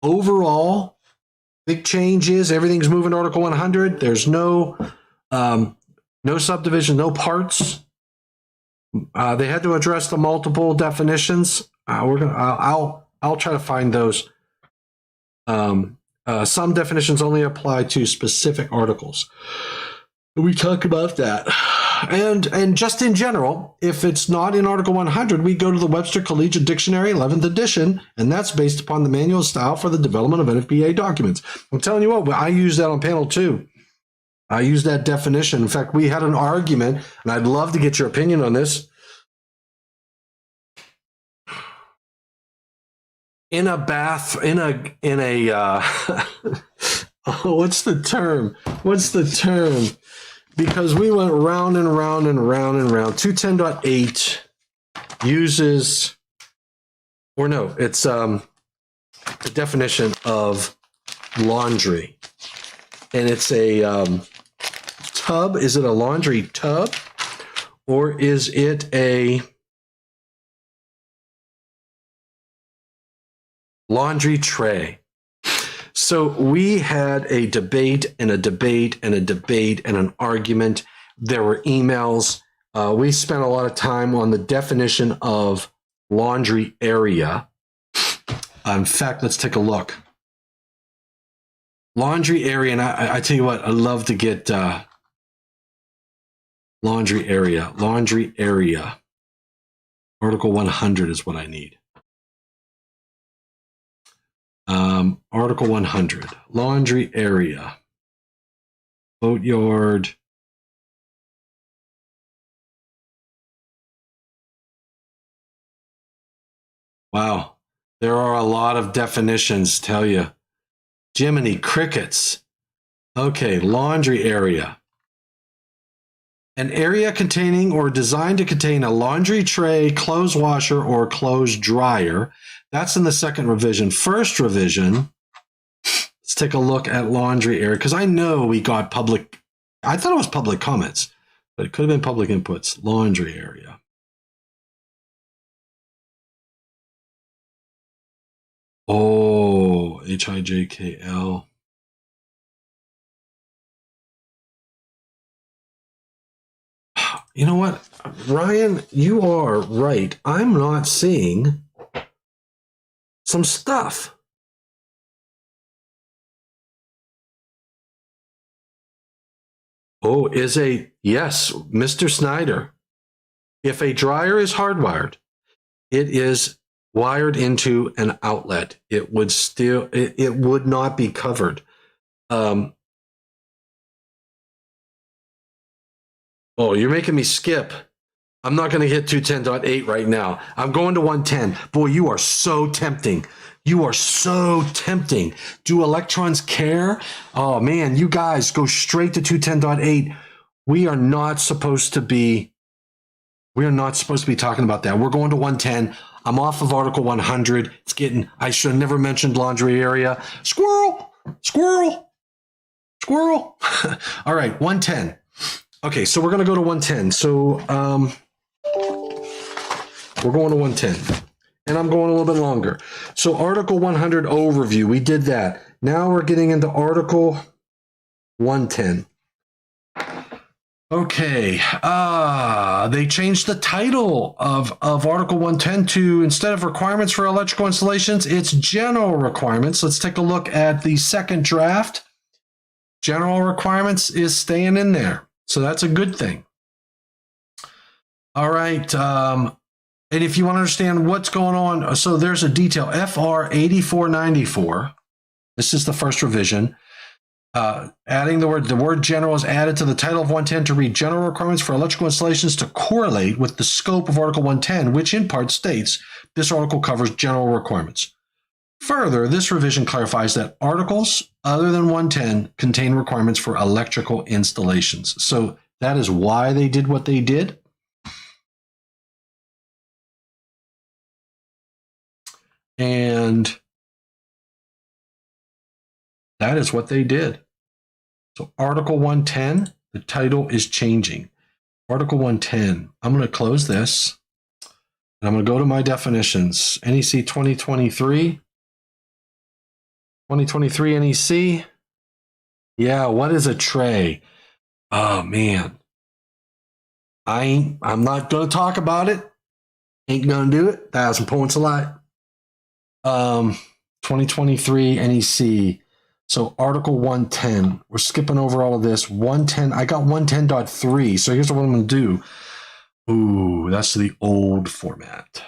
overall, big changes. Everything's moving to Article 100. There's no subdivision, no parts. They had to address the multiple definitions. I'll try to find those. Some definitions only apply to specific articles. We talk about that. And just in general, if it's not in Article 100, we go to the Webster Collegiate Dictionary, 11th edition, and that's based upon the manual style for the development of NFPA documents. I'm telling you what, I use that on panel 2. I use that definition. In fact, we had an argument, and I'd love to get your opinion on this. In a bath, what's the term? Because we went round and round and round and round. 210.8 uses, or no, it's the definition of laundry. And it's a tub. Is it a laundry tub? Or is it a laundry tray? So we had a debate and a debate and a debate and an argument. There were emails. We spent a lot of time on the definition of laundry area. In fact, let's take a look. Laundry area, and I tell you what, I love to get laundry area. Laundry area. Article 100 is what I need. Article 100, laundry area, boatyard. Wow, there are a lot of definitions, tell you. Jiminy crickets. Okay, laundry area. An area containing or designed to contain a laundry tray, clothes washer, or clothes dryer. That's in the second revision. First revision, let's take a look at laundry area, because I know we got public, I thought it was public comments, but it could have been public inputs. Laundry area. Oh, HIJKL. You know what, Ryan, you are right. I'm not seeing some stuff. Oh, yes, Mr. Snyder. If a dryer is hardwired, it is wired into an outlet. It would not be covered. Oh, you're making me skip. I'm not going to hit 210.8 right now. I'm going to 110. Boy, you are so tempting. You are so tempting. Do electrons care? Oh, man, you guys go straight to 210.8. We are not supposed to be talking about that. We're going to 110. I'm off of Article 100. I should have never mentioned laundry area. Squirrel. All right, 110. Okay, so we're going to go to 110. So we're going to 110. And I'm going a little bit longer. So Article 100 overview, we did that. Now we're getting into Article 110. Okay, they changed the title of Article 110 to, instead of requirements for electrical installations, it's general requirements. Let's take a look at the second draft. General requirements is staying in there. So that's a good thing. All right. And if you want to understand what's going on, so there's a detail. FR 8494. This is the first revision. Adding the word general is added to the title of 110 to read general requirements for electrical installations to correlate with the scope of Article 110, which in part states this article covers general requirements. Further, this revision clarifies that articles other than 110 contain requirements for electrical installations. So that is why they did what they did. And That is what they did. So Article 110, the title is changing. Article 110, I'm going to close this. And I'm going to go to my definitions. NEC 2023. 2023 NEC. Yeah, what is a tray? Oh, man. I'm not going to talk about it. Ain't going to do it. 1,000 points a lot. 2023 NEC. So Article 110. We're skipping over all of this. 110. I got 110.3. So here's what I'm going to do. Ooh, that's the old format.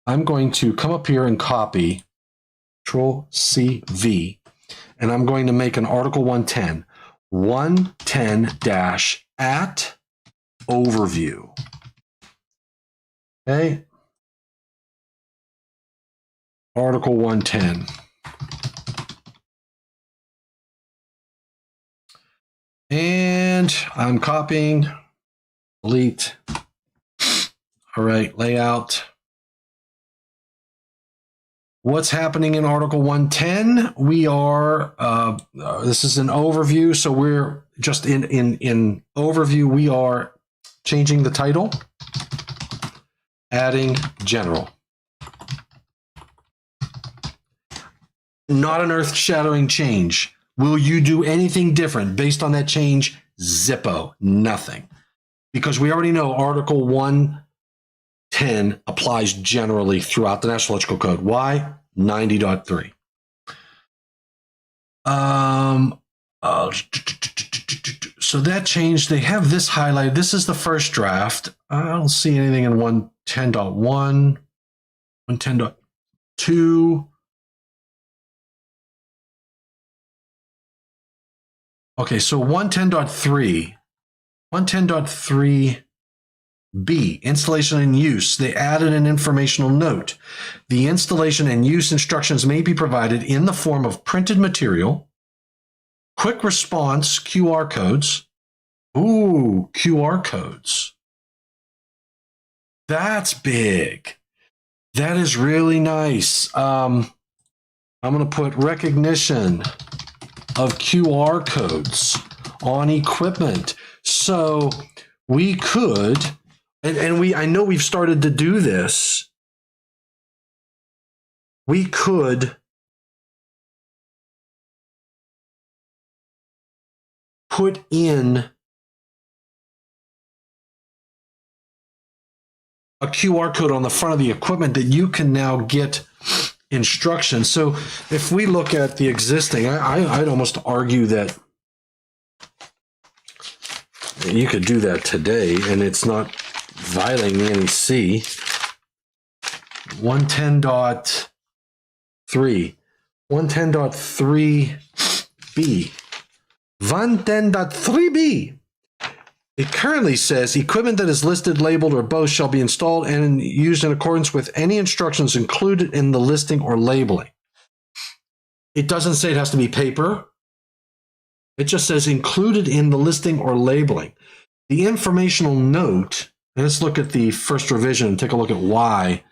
I'm going to come up here and copy Control-C-V, and I'm going to make an Article 110. 110-at overview. Okay. Article 110. And I'm copying, delete. All right, layout. What's happening in Article 110? We are, this is an overview, so we're just in overview, we are changing the title, adding general. Not an earth-shattering change. Will you do anything different based on that change? Zippo, nothing. Because we already know Article 110 applies generally throughout the National Electrical Code. Why? 90.3. So that changed. They have this highlighted. This is the first draft. I don't see anything in 110.1, 110.2. Okay, so 110.3, 110.3b, installation and use. They added an informational note. The installation and use instructions may be provided in the form of printed material, quick response QR codes. Ooh, QR codes. That's big. That is really nice. I'm going to put recognition of QR codes on equipment. So we could, I know we've started to do this. We could put in a QR code on the front of the equipment that you can now get instructions. So if we look at the existing, I'd almost argue that you could do that today and it's not violating the NEC. 110.3, 110.3b, 110.3b. It currently says equipment that is listed, labeled, or both shall be installed and used in accordance with any instructions included in the listing or labeling. It doesn't say it has to be paper. It just says included in the listing or labeling. The informational note, let's look at the first revision and take a look at why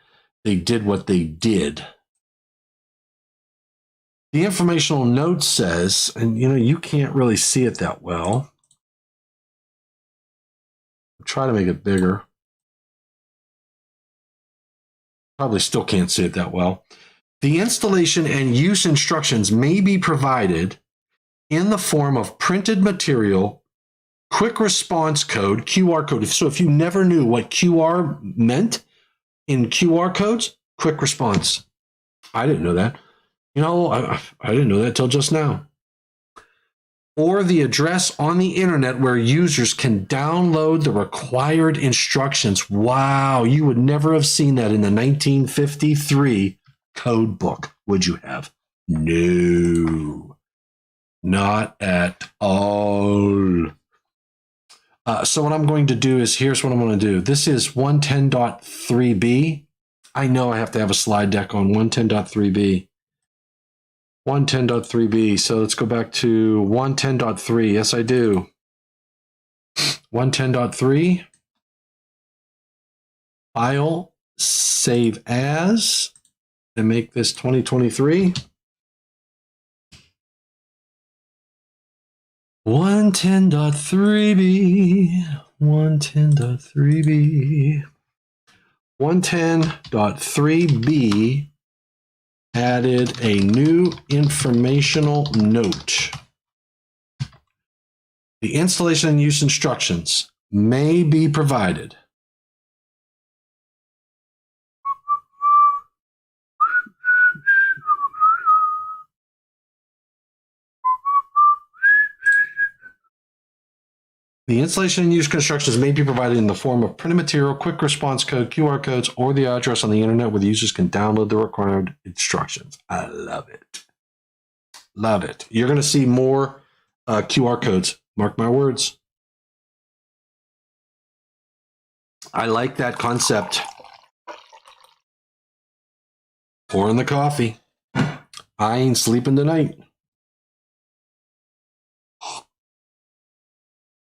they did what they did. The informational note says, and you can't really see it that well. Try to make it bigger. Probably still can't see it that well. The installation and use instructions may be provided in the form of printed material, quick response code, QR code. So if you never knew what QR meant in QR codes, quick response. I didn't know that. I didn't know that till just now. Or the address on the internet where users can download the required instructions. Wow, you would never have seen that in the 1953 code book, would you have? No, not at all. So what I'm going to do is, here's what I'm going to do. This is 110.3b. I know I have to have a slide deck on 110.3b. 110.3b. So let's go back to 110.3. Yes, I do. 110.3. File, save as, and make this 2023. 110.3b, 110.3b. 110.3b added a new informational note. The installation and use instructions may be provided. The installation and use instructions may be provided in the form of printed material, quick response code, QR codes, or the address on the internet where the users can download the required instructions. I love it. Love it. You're going to see more QR codes. Mark my words. I like that concept. Pouring the coffee. I ain't sleeping tonight.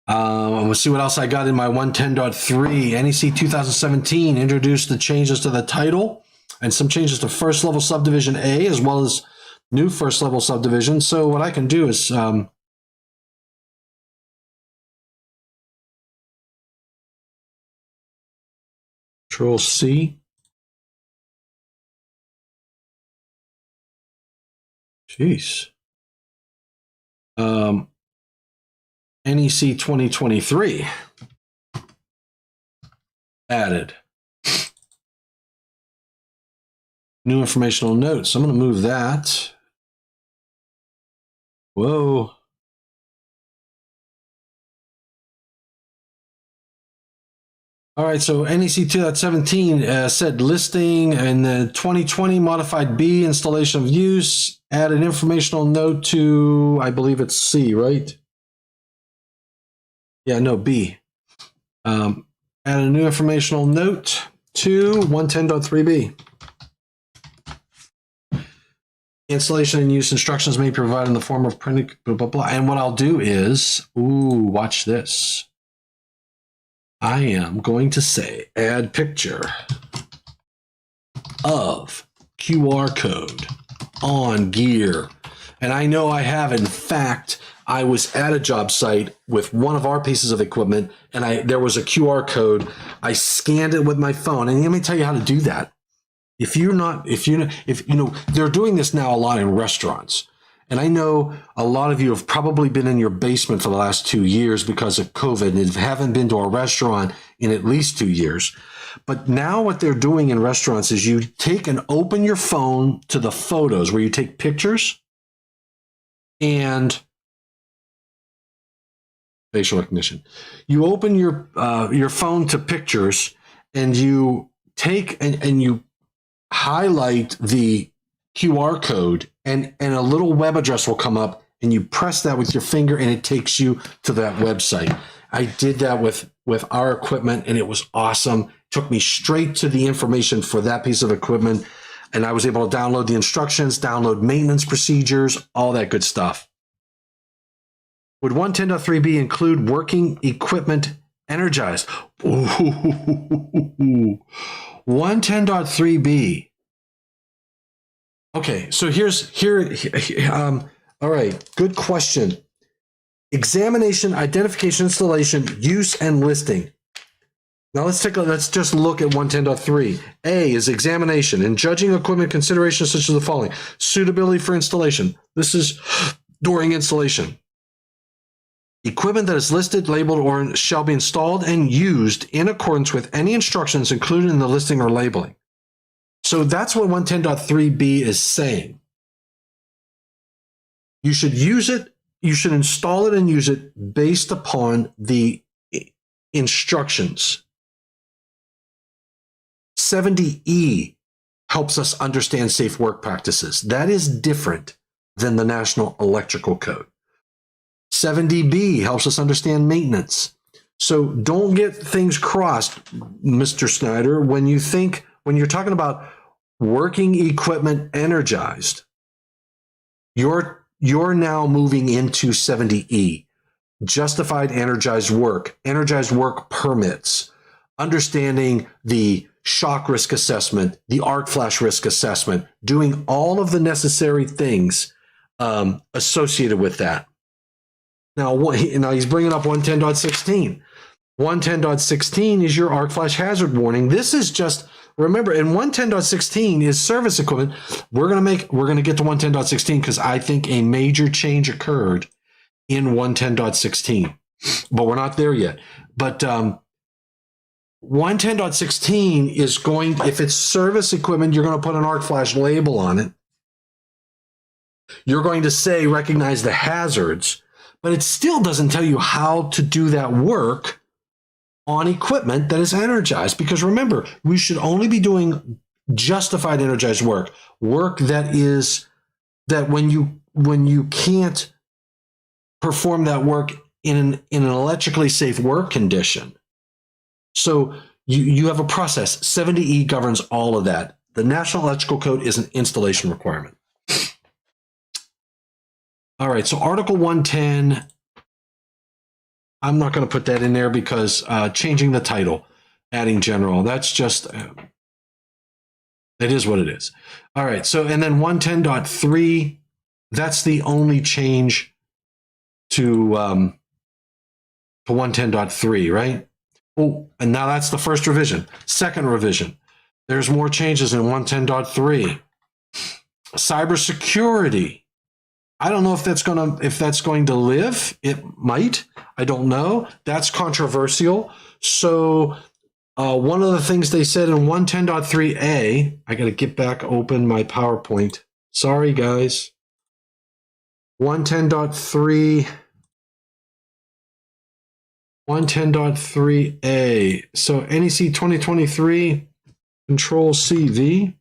Let's see what else I got in my 110.3. NEC 2017 introduced the changes to the title and some changes to first level subdivision A, as well as new first level subdivision. So what I can do is Control C. Jeez. NEC 2023 added new informational notes. I'm going to move that. Whoa. All right, so NEC 2017 said listing, and the 2020 modified B, installation of use, added informational note to, I believe it's C, right? Yeah, no, B. Add a new informational note to 110.3b. Installation and use instructions may be provided in the form of printed, blah, blah, blah. And what I'll do is, watch this. I am going to say, add picture of QR code on gear. And I know I have, in fact, I was at a job site with one of our pieces of equipment, and there was a QR code. I scanned it with my phone, and let me tell you how to do that. If they're doing this now a lot in restaurants, and I know a lot of you have probably been in your basement for the last 2 years because of COVID and haven't been to a restaurant in at least 2 years. But now what they're doing in restaurants is you take and open your phone to the photos where you take pictures and facial recognition. You open your phone to pictures, and you take and you highlight the QR code, and a little web address will come up, and you press that with your finger, and it takes you to that website. I did that with our equipment, and it was awesome. It took me straight to the information for that piece of equipment, and I was able to download the instructions, download maintenance procedures, all that good stuff. Would 110.3b include working equipment energized? Ooh, 110.3b. Okay, so all right, good question. Examination, identification, installation, use, and listing. Now let's just look at 110.3. A is examination and judging equipment considerations such as the following: suitability for installation. This is during installation. Equipment that is listed, labeled, or shall be installed and used in accordance with any instructions included in the listing or labeling. So that's what 110.3b is saying. You should use it, you should install it and use it based upon the instructions. 70E helps us understand safe work practices. That is different than the National Electrical Code. 70B helps us understand maintenance. So don't get things crossed, Mr. Snyder, when you're talking about working equipment energized, you're now moving into 70E, justified energized work permits, understanding the shock risk assessment, the arc flash risk assessment, doing all of the necessary things associated with that. Now he's bringing up 110.16. 110.16 is your arc flash hazard warning. This is just, remember, and 110.16 is service equipment. We're going to get to 110.16 because I think a major change occurred in 110.16, but we're not there yet. But 110.16 is going, if it's service equipment, you're going to put an arc flash label on it. You're going to say, recognize the hazards, but it still doesn't tell you how to do that work on equipment that is energized. Because remember, we should only be doing justified energized work that is, that when you can't perform that work in an electrically safe work condition. So you have a process. 70E governs all of that. The National Electrical Code is an installation requirement. All right, so Article 110, I'm not going to put that in there because changing the title, adding general, that's just, it is what it is. All right, so, and then 110.3, that's the only change to 110.3, right? Oh, and now that's the first revision. Second revision, there's more changes in 110.3. Cybersecurity. I don't know if that's going to live. It might. I don't know. That's controversial. So one of the things they said in 110.3a, I got to get back open my PowerPoint. Sorry, guys. 110.3. 110.3a. So NEC 2023 Control CV.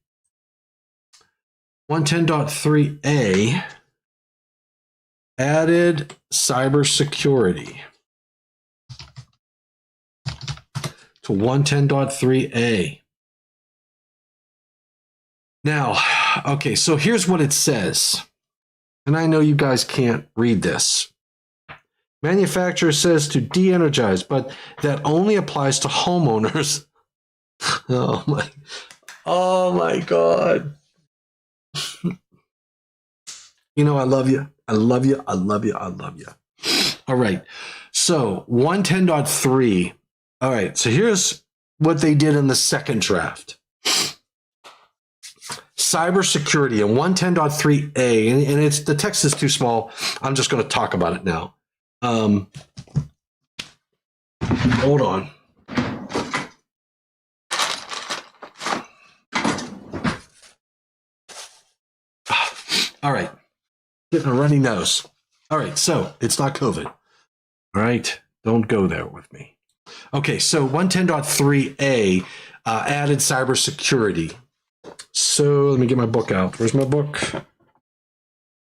110.3a. Added cybersecurity to 110.3a. Now, okay, so here's what it says. And I know you guys can't read this. Manufacturer says to de-energize, but that only applies to homeowners. Oh my God. You know, I love you. I love you. I love you. I love you. All right. So 110.3. All right. So here's what they did in the second draft. Cybersecurity in 110.3a, and it's, the text is too small. I'm just going to talk about it now. Hold on. All right. Getting a runny nose. All right, so it's not COVID. All right, don't go there with me. Okay, so 110.3a added cybersecurity. So let me get my book out. Where's my book?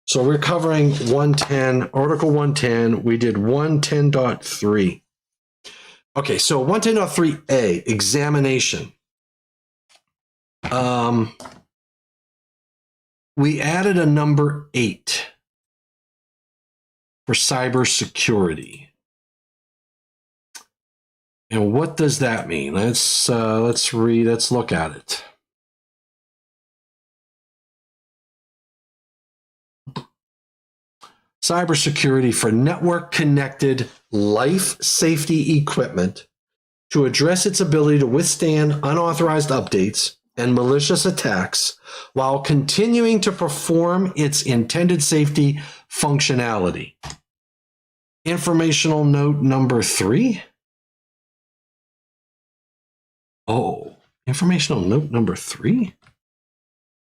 So we're covering 110, Article 110. We did 110.3. Okay, so 110.3a, examination. We added a number 8 for cybersecurity. And what does that mean? Let's look at it. Cybersecurity for network-connected life safety equipment to address its ability to withstand unauthorized updates and malicious attacks while continuing to perform its intended safety functionality. Informational note number 3. Oh, informational note number 3.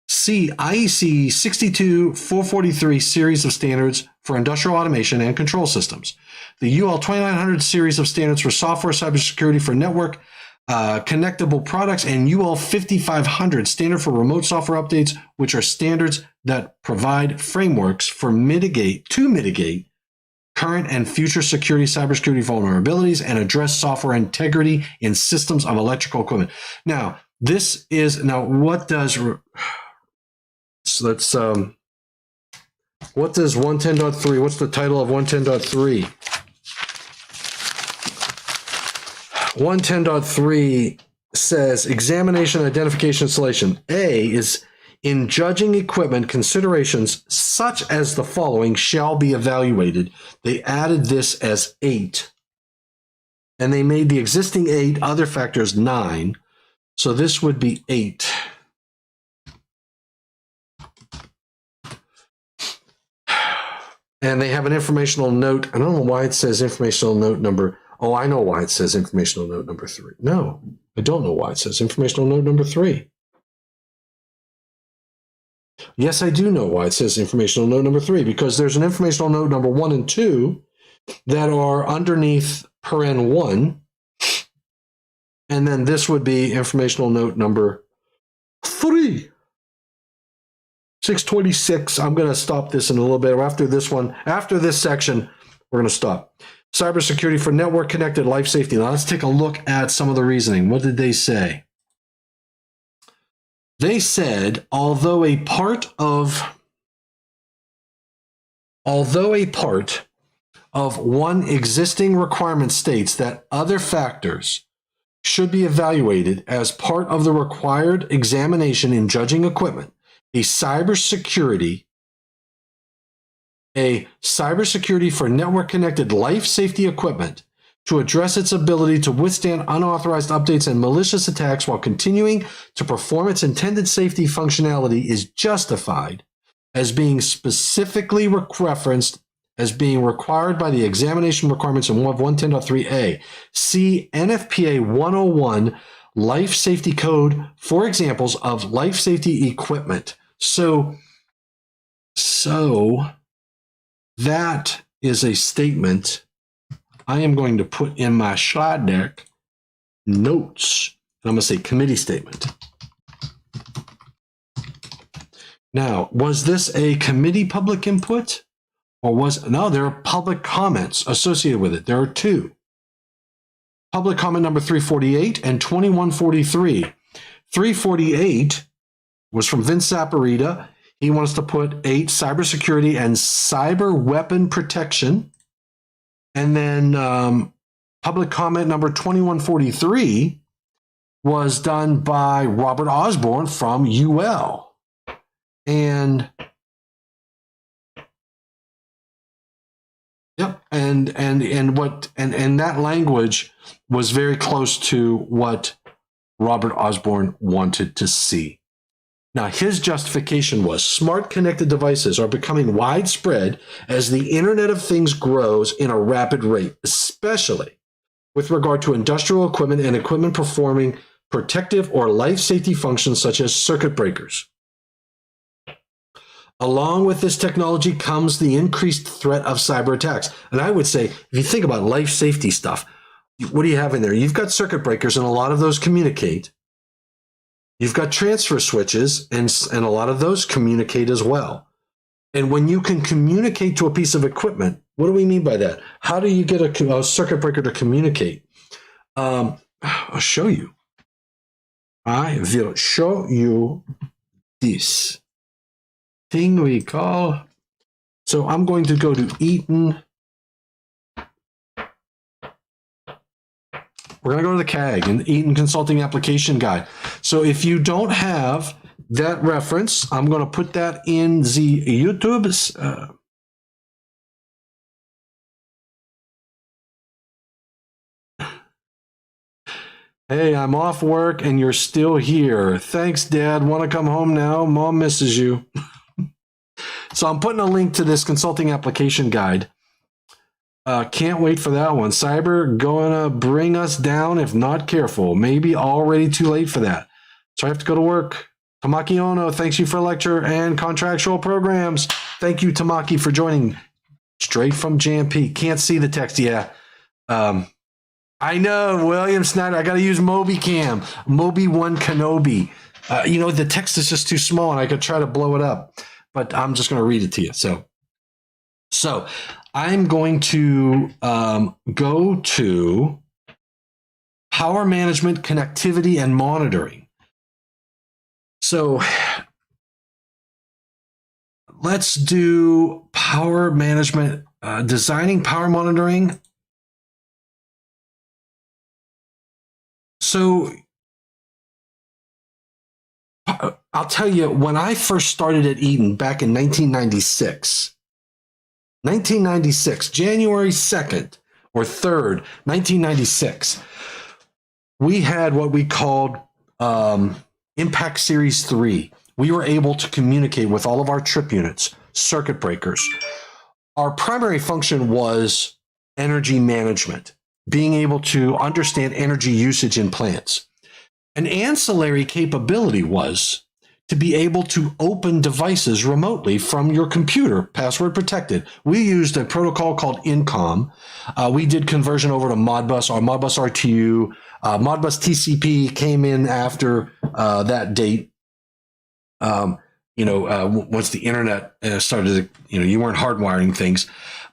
See IEC 62443 series of standards for industrial automation and control systems. The UL 2900 series of standards for software cybersecurity for network connectable products, and UL 5500 standard for remote software updates, which are standards that provide frameworks for mitigate current and future cybersecurity vulnerabilities and address software integrity in systems of electrical equipment. Now, what does 110.3, what's the title of 110.3? 110.3 says examination, identification, installation. A is In judging equipment, considerations such as the following shall be evaluated. They added this as 8. And they made the existing 8 other factors 9. So this would be 8. And they have an informational note. I don't know why it says informational note number. Oh, I know why it says informational note number 3. No, I don't know why it says informational note number 3. Yes, I do know why it says informational note number 3, because there's an informational note number 1 and 2 that are underneath paren 1. And then this would be informational note number 3. 626. I'm going to stop this in a little bit. After this one, after this section, we're going to stop. Cybersecurity for network connected life safety. Now let's take a look at some of the reasoning. What did they say? They said, although a part of one existing requirement states that other factors should be evaluated as part of the required examination in judging equipment, a cybersecurity for network connected life safety equipment to address its ability to withstand unauthorized updates and malicious attacks while continuing to perform its intended safety functionality is justified as being specifically referenced as being required by the examination requirements in 110.3a. See NFPA 101 Life Safety Code for examples of life safety equipment. So that is a statement I am going to put in my slide deck notes. And I'm going to say committee statement. Now, was this a committee public input? Or no, there are public comments associated with it. There are 2. Public comment number 348 and 2143. 348 was from Vince Saporita. He wants to put 8, cybersecurity and cyber weapon protection. And then public comment number 2143 was done by Robert Osborne from UL. And yep, and that language was very close to what Robert Osborne wanted to see. Now, his justification was smart connected devices are becoming widespread as the Internet of Things grows in a rapid rate, especially with regard to industrial equipment and equipment performing protective or life safety functions such as circuit breakers. Along with this technology comes the increased threat of cyber attacks. And I would say, if you think about life safety stuff, what do you have in there? You've got circuit breakers, and a lot of those communicate. You've got transfer switches, and a lot of those communicate as well. And when you can communicate to a piece of equipment, what do we mean by that? How do you get a circuit breaker to communicate? I'll show you. I will show you this thing we call. So I'm going to go to Eaton. We're going to go to the CAG and Eaton Consulting Application Guide. So if you don't have that reference, I'm going to put that in the YouTube. Hey, I'm off work and you're still here. Thanks, Dad. Want to come home now? Mom misses you. So I'm putting a link to this consulting application guide. Can't wait for that one. Cyber gonna bring us down if not careful. Maybe already too late for that. So I have to go to work. Tamaki Ono, thanks you for lecture and contractual programs. Thank you, Tamaki, for joining straight from JMP. Can't see the text. Yeah. I know, William Snyder. I got to use MobiCam, Mobi One Kenobi. The text is just too small and I could try to blow it up, but I'm just going to read it to you. So I'm going to go to power management, connectivity, and monitoring. So let's do power management, designing power monitoring. So I'll tell you, when I first started at Eaton back in 1996, January 2nd or 3rd, 1996, we had what we called Impact Series 3. We were able to communicate with all of our trip units, circuit breakers. Our primary function was energy management, being able to understand energy usage in plants. An ancillary capability was to be able to open devices remotely from your computer, password protected. We used a protocol called INCOM. We did conversion over to Modbus or Modbus RTU. Modbus TCP came in after that date. Once the internet started, you weren't hardwiring things,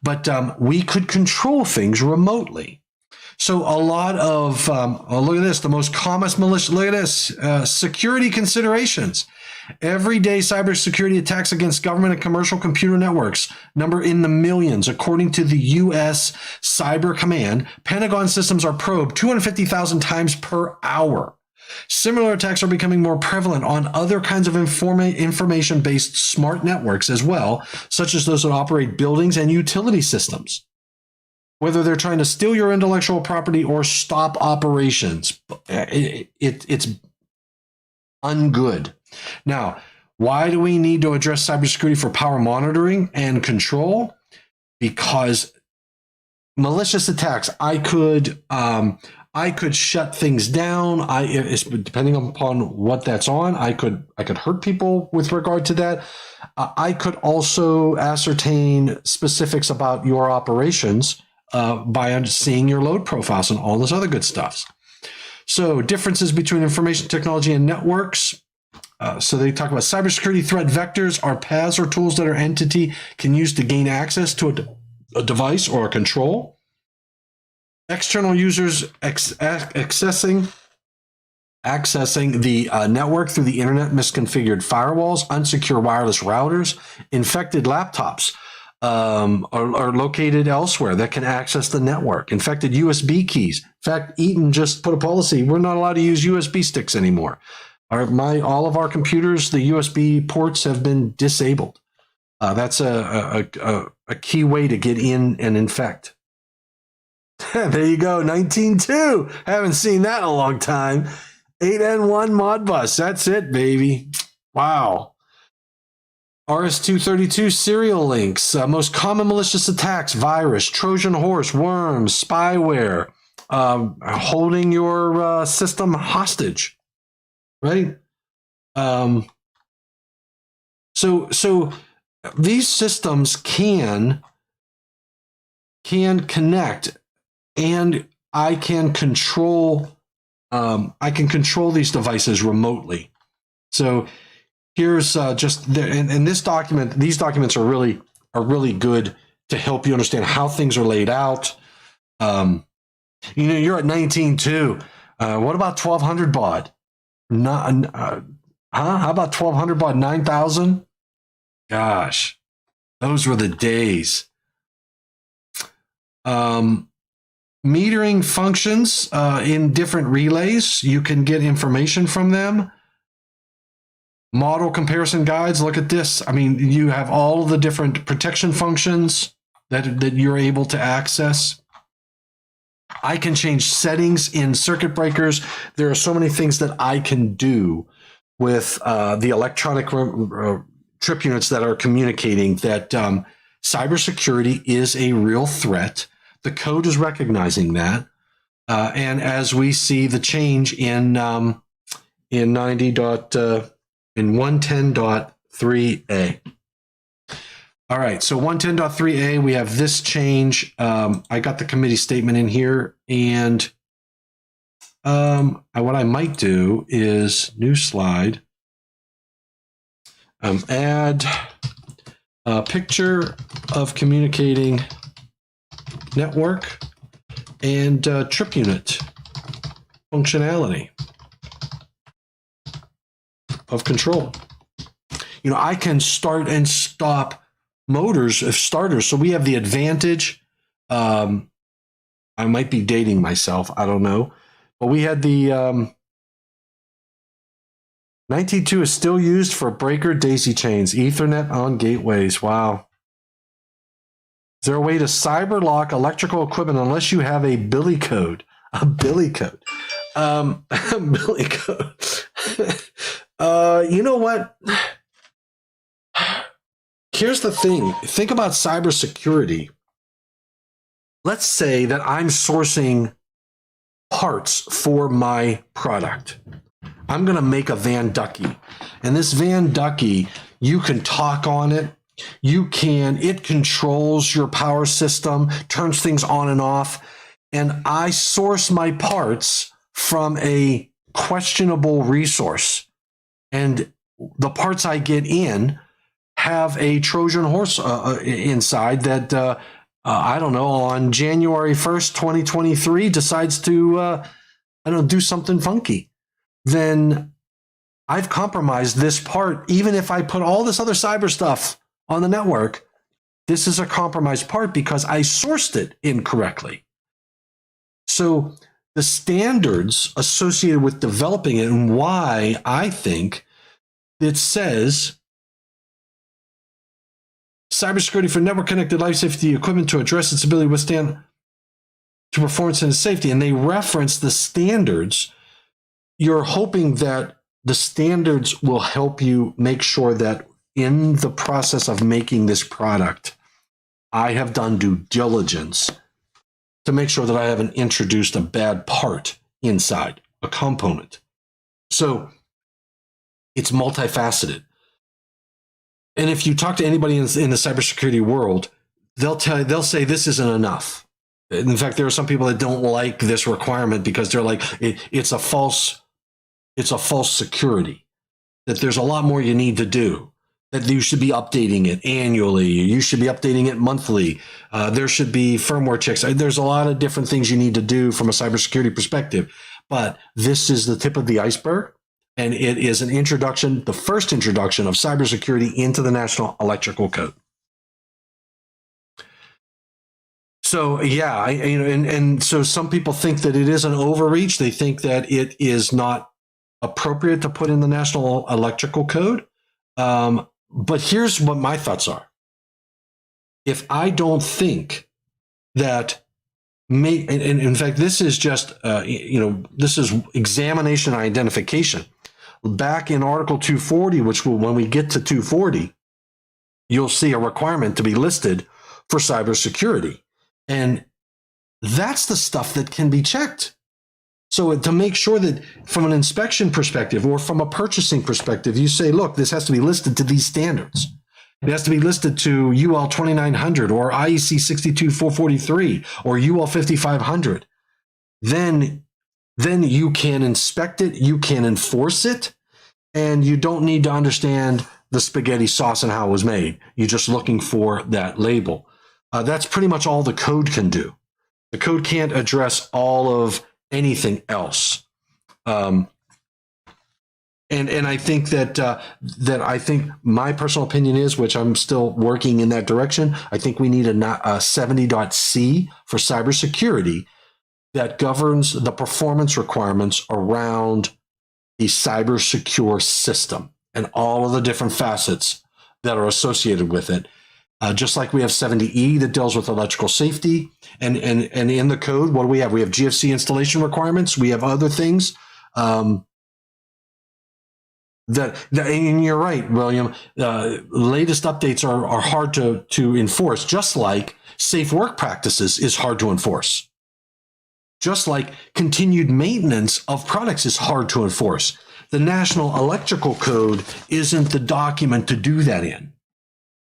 but we could control things remotely. So a lot of, look at this, the most common malicious, look at this, security considerations. Everyday cybersecurity attacks against government and commercial computer networks number in the millions. According to the U.S. Cyber Command, Pentagon systems are probed 250,000 times per hour. Similar attacks are becoming more prevalent on other kinds of information-based smart networks as well, such as those that operate buildings and utility systems. Whether they're trying to steal your intellectual property or stop operations, it's ungood. Now, why do we need to address cybersecurity for power monitoring and control? Because malicious attacks, I could shut things down. Depending upon what that's on, I could hurt people with regard to that. I could also ascertain specifics about your operations by seeing your load profiles and all this other good stuff. So differences between information technology and networks. So they talk about cybersecurity threat vectors are paths or tools that our entity can use to gain access to a device or a control. External users accessing the network through the internet, misconfigured firewalls, unsecure wireless routers, infected laptops are located elsewhere that can access the network, infected USB keys. In fact, Eaton just put a policy, we're not allowed to use USB sticks anymore. All of our computers, the USB ports have been disabled. That's a key way to get in and infect. There you go, 19.2. Haven't seen that in a long time. 8N1 Modbus. That's it, baby. Wow. RS-232 serial links. Most common malicious attacks: virus, Trojan horse, worms, spyware, holding your system hostage. Right? So these systems can connect, and I can control these devices remotely. So here's in this document. These documents are really good to help you understand how things are laid out. You're at 19.2. What about 1200 baud? How about 1200 baud? 9,000? Gosh, those were the days. Metering functions in different relays. You can get information from them. Model comparison guides. Look at this. I mean, you have all the different protection functions that you're able to access. I can change settings in circuit breakers. There are so many things that I can do with the electronic trip units that are communicating that cybersecurity is a real threat. The code is recognizing that. And as we see the change in 110.3a. All right, so 110.3a, we have this change. I got the committee statement in here, and what I might do is new slide, add a picture of communicating network and trip unit functionality of control. I can start and stop motors of starters. So we have the advantage. I might be dating myself. I don't know. But we had the 19.2 is still used for breaker daisy chains, Ethernet on gateways. Wow. Is there a way to cyber lock electrical equipment unless you have a Billy code? A Billy code. Billy code. You know what? Here's the thing. Think about cybersecurity. Let's say that I'm sourcing parts for my product. I'm going to make a Van Ducky. And this Van Ducky, you can talk on it. It controls your power system, turns things on and off. And I source my parts from a questionable resource. And the parts I get in have a Trojan horse inside that, I don't know, on January 1st, 2023 decides to, do something funky. Then I've compromised this part. Even if I put all this other cyber stuff on the network, this is a compromised part because I sourced it incorrectly. So the standards associated with developing it, and why I think it says cybersecurity for network connected life safety equipment to address its ability to withstand to performance and safety, and they reference the standards. You're hoping that the standards will help you make sure that in the process of making this product, I have done due diligence to make sure that I haven't introduced a bad part inside a component. So it's multifaceted. And if you talk to anybody in the cybersecurity world, they'll say this isn't enough. In fact, there are some people that don't like this requirement because they're like, it's a false security, that there's a lot more you need to do, that you should be updating it annually. You should be updating it monthly. There should be firmware checks. There's a lot of different things you need to do from a cybersecurity perspective, but this is the tip of the iceberg. And it is an introduction, the first introduction of cybersecurity into the National Electrical Code. So yeah, and so some people think that it is an overreach. They think that it is not appropriate to put in the National Electrical Code. But here's what my thoughts are. If I don't think that and in fact, this is just, this is examination and identification. Back in Article 240, which when we get to 240, you'll see a requirement to be listed for cybersecurity. And that's the stuff that can be checked. So to make sure that from an inspection perspective or from a purchasing perspective, you say, look, this has to be listed to these standards. It has to be listed to UL 2900 or IEC 62443 or UL 5500. Then you can inspect it, you can enforce it, and you don't need to understand the spaghetti sauce and how it was made. You're just looking for that label. That's pretty much all the code can do. The code can't address all of anything else. And I think that I think my personal opinion is, which I'm still working in that direction, I think we need a 70.c for cybersecurity that governs the performance requirements around the cyber secure system and all of the different facets that are associated with it. Just like we have 70E that deals with electrical safety. And in the code, what do we have? We have GFC installation requirements. We have other things. And you're right, William. Latest updates are hard to enforce, just like safe work practices is hard to enforce. Just like continued maintenance of products is hard to enforce. The National Electrical Code isn't the document to do that in.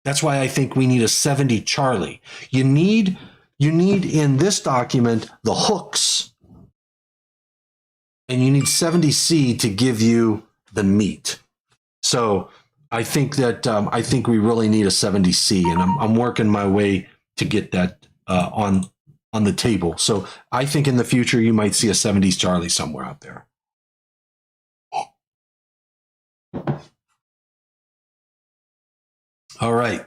That's why I think we need a 70 Charlie. You need in this document the hooks, and you need 70C to give you the meat. So I think that I think we really need a 70C, and I'm working my way to get that on the table. So I think in the future you might see a 70s Charlie somewhere out there. All right.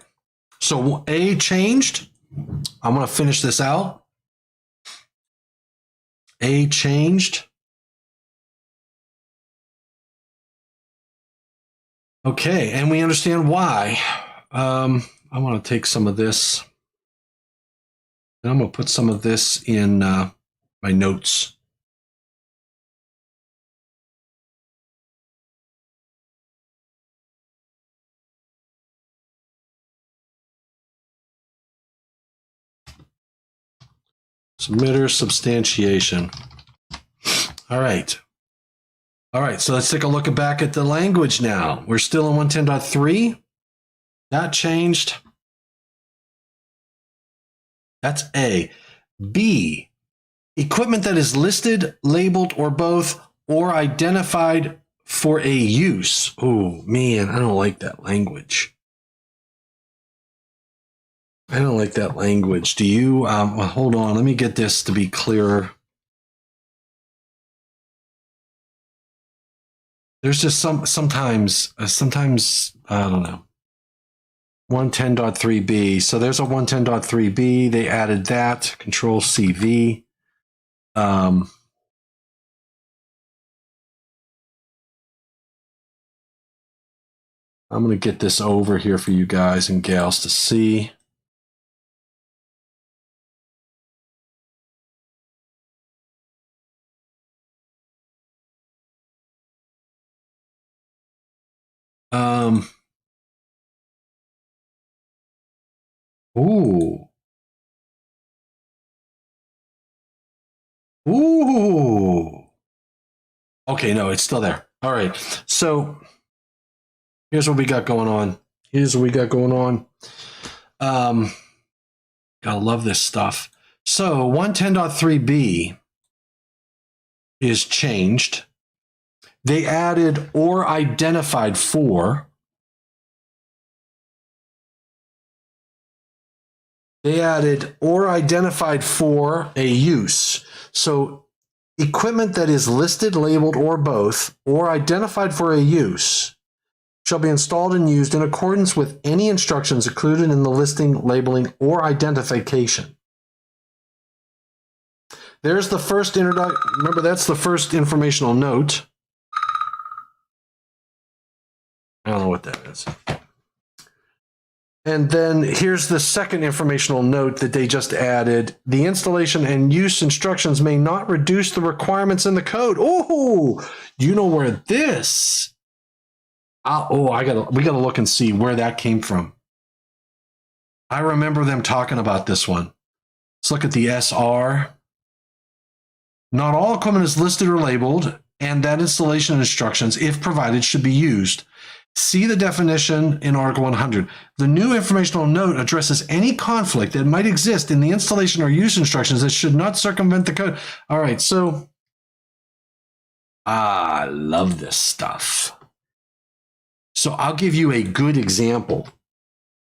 So A changed. I'm going to finish this out. A changed. Okay, and we understand why. I want to take some of this, and I'm going to put some of this in my notes. Submitter substantiation. All right. All right, so let's take a look back at the language now. We're still in 110.3. That changed. That's A. B, equipment that is listed, labeled, or both, or identified for a use. Oh, man, I don't like that language. I don't like that language. Do you? Well, hold on. Let me get this to be clearer. There's just sometimes I don't know. 110.3b. So there's a 110.3b. They added that. Control CV. I'm going to get this over here for you guys and gals to see. Ooh. Ooh. Okay, no, it's still there. All right. So here's what we got going on. Gotta love this stuff. So 110.3b is changed. They added or identified for. They added or identified for a use. So equipment that is listed, labeled, or both, or identified for a use shall be installed and used in accordance with any instructions included in the listing, labeling, or identification. There's the first introduction. Remember, that's the first informational note. I don't know what that is. And then here's the second informational note that they just added. The installation and use instructions may not reduce the requirements in the code. Oh, you know where this? We gotta look and see where that came from. I remember them talking about this one. Let's look at the SR. Not all equipment is listed or labeled, and that installation instructions, if provided, should be used. See the definition in Article 100. The new informational note addresses any conflict that might exist in the installation or use instructions that should not circumvent the code. All right, so I love this stuff. So I'll give you a good example.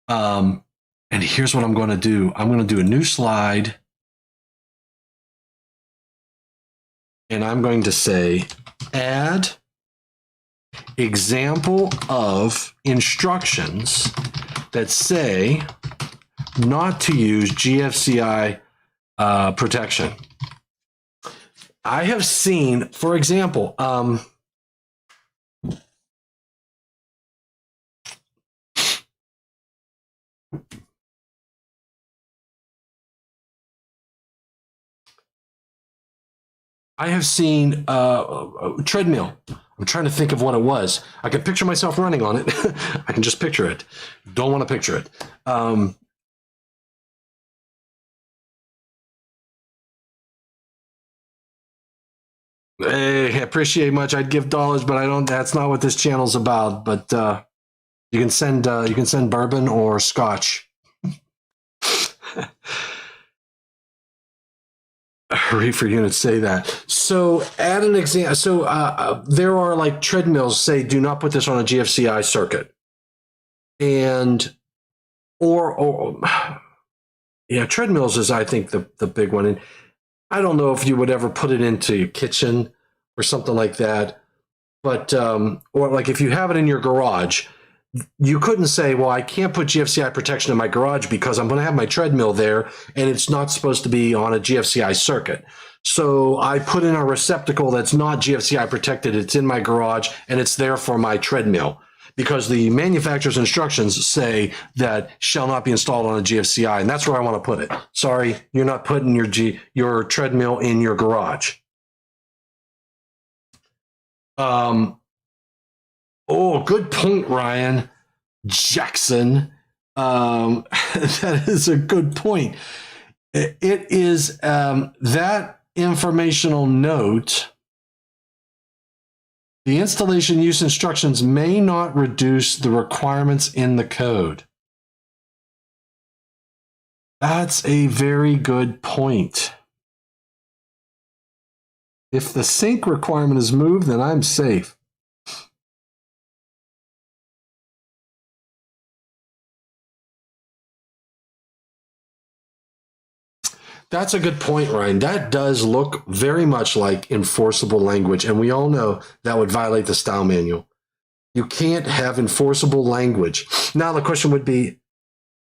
And here's what I'm going to do. I'm going to do a new slide. And I'm going to say, add example of instructions that say not to use GFCI protection. I have seen, for example, I have seen a treadmill. I'm trying to think of what it was. I can picture myself running on it. I can just picture it. Don't want to picture it. Hey, I appreciate much. I'd give dollars, but I don't. That's not what this channel's about. But you can send bourbon or scotch. Reefer units say that. So add an example. So there are like treadmills say do not put this on a GFCI circuit, and or yeah, treadmills is I think the big one. And I don't know if you would ever put it into your kitchen or something like that, but or like if you have it in your garage. You couldn't say, well, I can't put GFCI protection in my garage because I'm going to have my treadmill there and it's not supposed to be on a GFCI circuit. So I put in a receptacle that's not GFCI protected. It's in my garage and it's there for my treadmill. because the manufacturer's instructions say that shall not be installed on a GFCI, and that's where I want to put it. Sorry, you're not putting your treadmill in your garage. Oh, good point, Ryan Jackson. That is a good point. It is that informational note. The installation use instructions may not reduce the requirements in the code. That's a very good point. If the sync requirement is moved, then I'm safe. That's a good point, Ryan. That does look very much like enforceable language, and we all know that would violate the style manual. You can't have enforceable language. Now the question would be,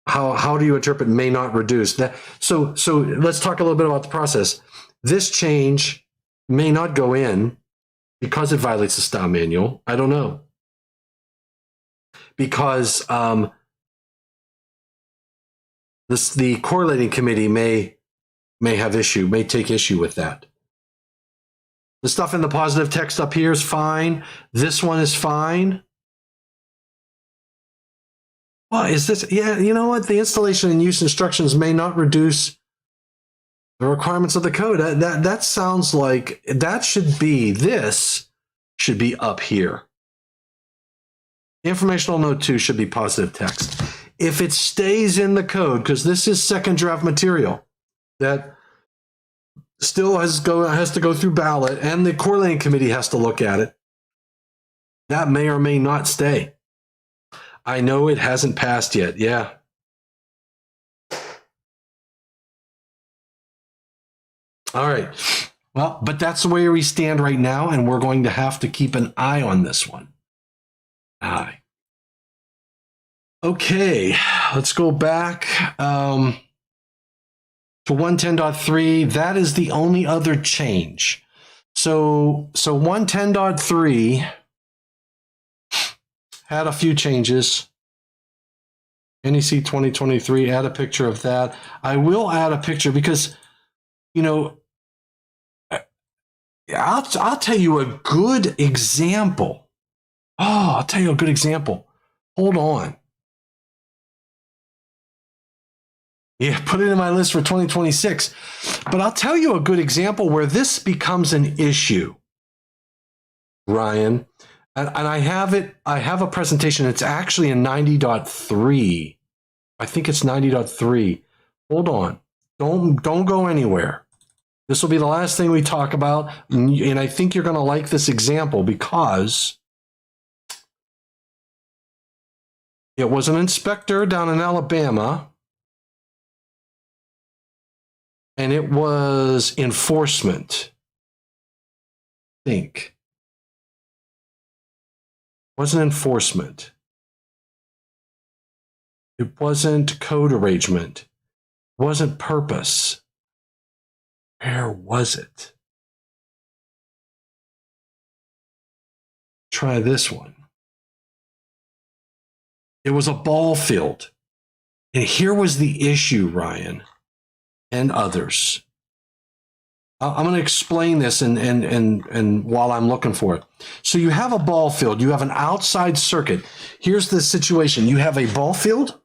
how do you interpret may not reduce that? So let's talk a little bit about the process. This change may not go in because it violates the style manual. I don't know. Because the correlating committee may take issue with that. The stuff in the positive text up here is fine. This one is fine. Well, is this? Yeah, you know what? The installation and use instructions may not reduce the requirements of the code. That sounds like this should be up here. Informational note 2 should be positive text. If it stays in the code, because this is second draft material that still has to go through ballot, and the correlating committee has to look at it, that may or may not stay. I know it hasn't passed yet. Yeah. All right. Well, but that's where we stand right now, and we're going to have to keep an eye on this one. Aye. Okay, let's go back to 110.3. That is the only other change. So 110.3 had a few changes. NEC 2023, add a picture of that. I will add a picture because, you know, I'll tell you a good example. Oh, I'll tell you a good example. Hold on. Yeah, put it in my list for 2026. But I'll tell you a good example where this becomes an issue, Ryan. And I have a presentation. It's actually in 90.3. I think it's 90.3. Hold on. Don't go anywhere. This will be the last thing we talk about. And I think you're going to like this example because it was an inspector down in Alabama. And it was enforcement. I think. It wasn't enforcement. It wasn't code arrangement. It wasn't purpose. Where was it? Try this one. It was a ball field. And here was the issue, Ryan, and others. I'm going to explain this and while I'm looking for it. So you have a ball field. You have an outside circuit. Here's the situation. You have a ball field.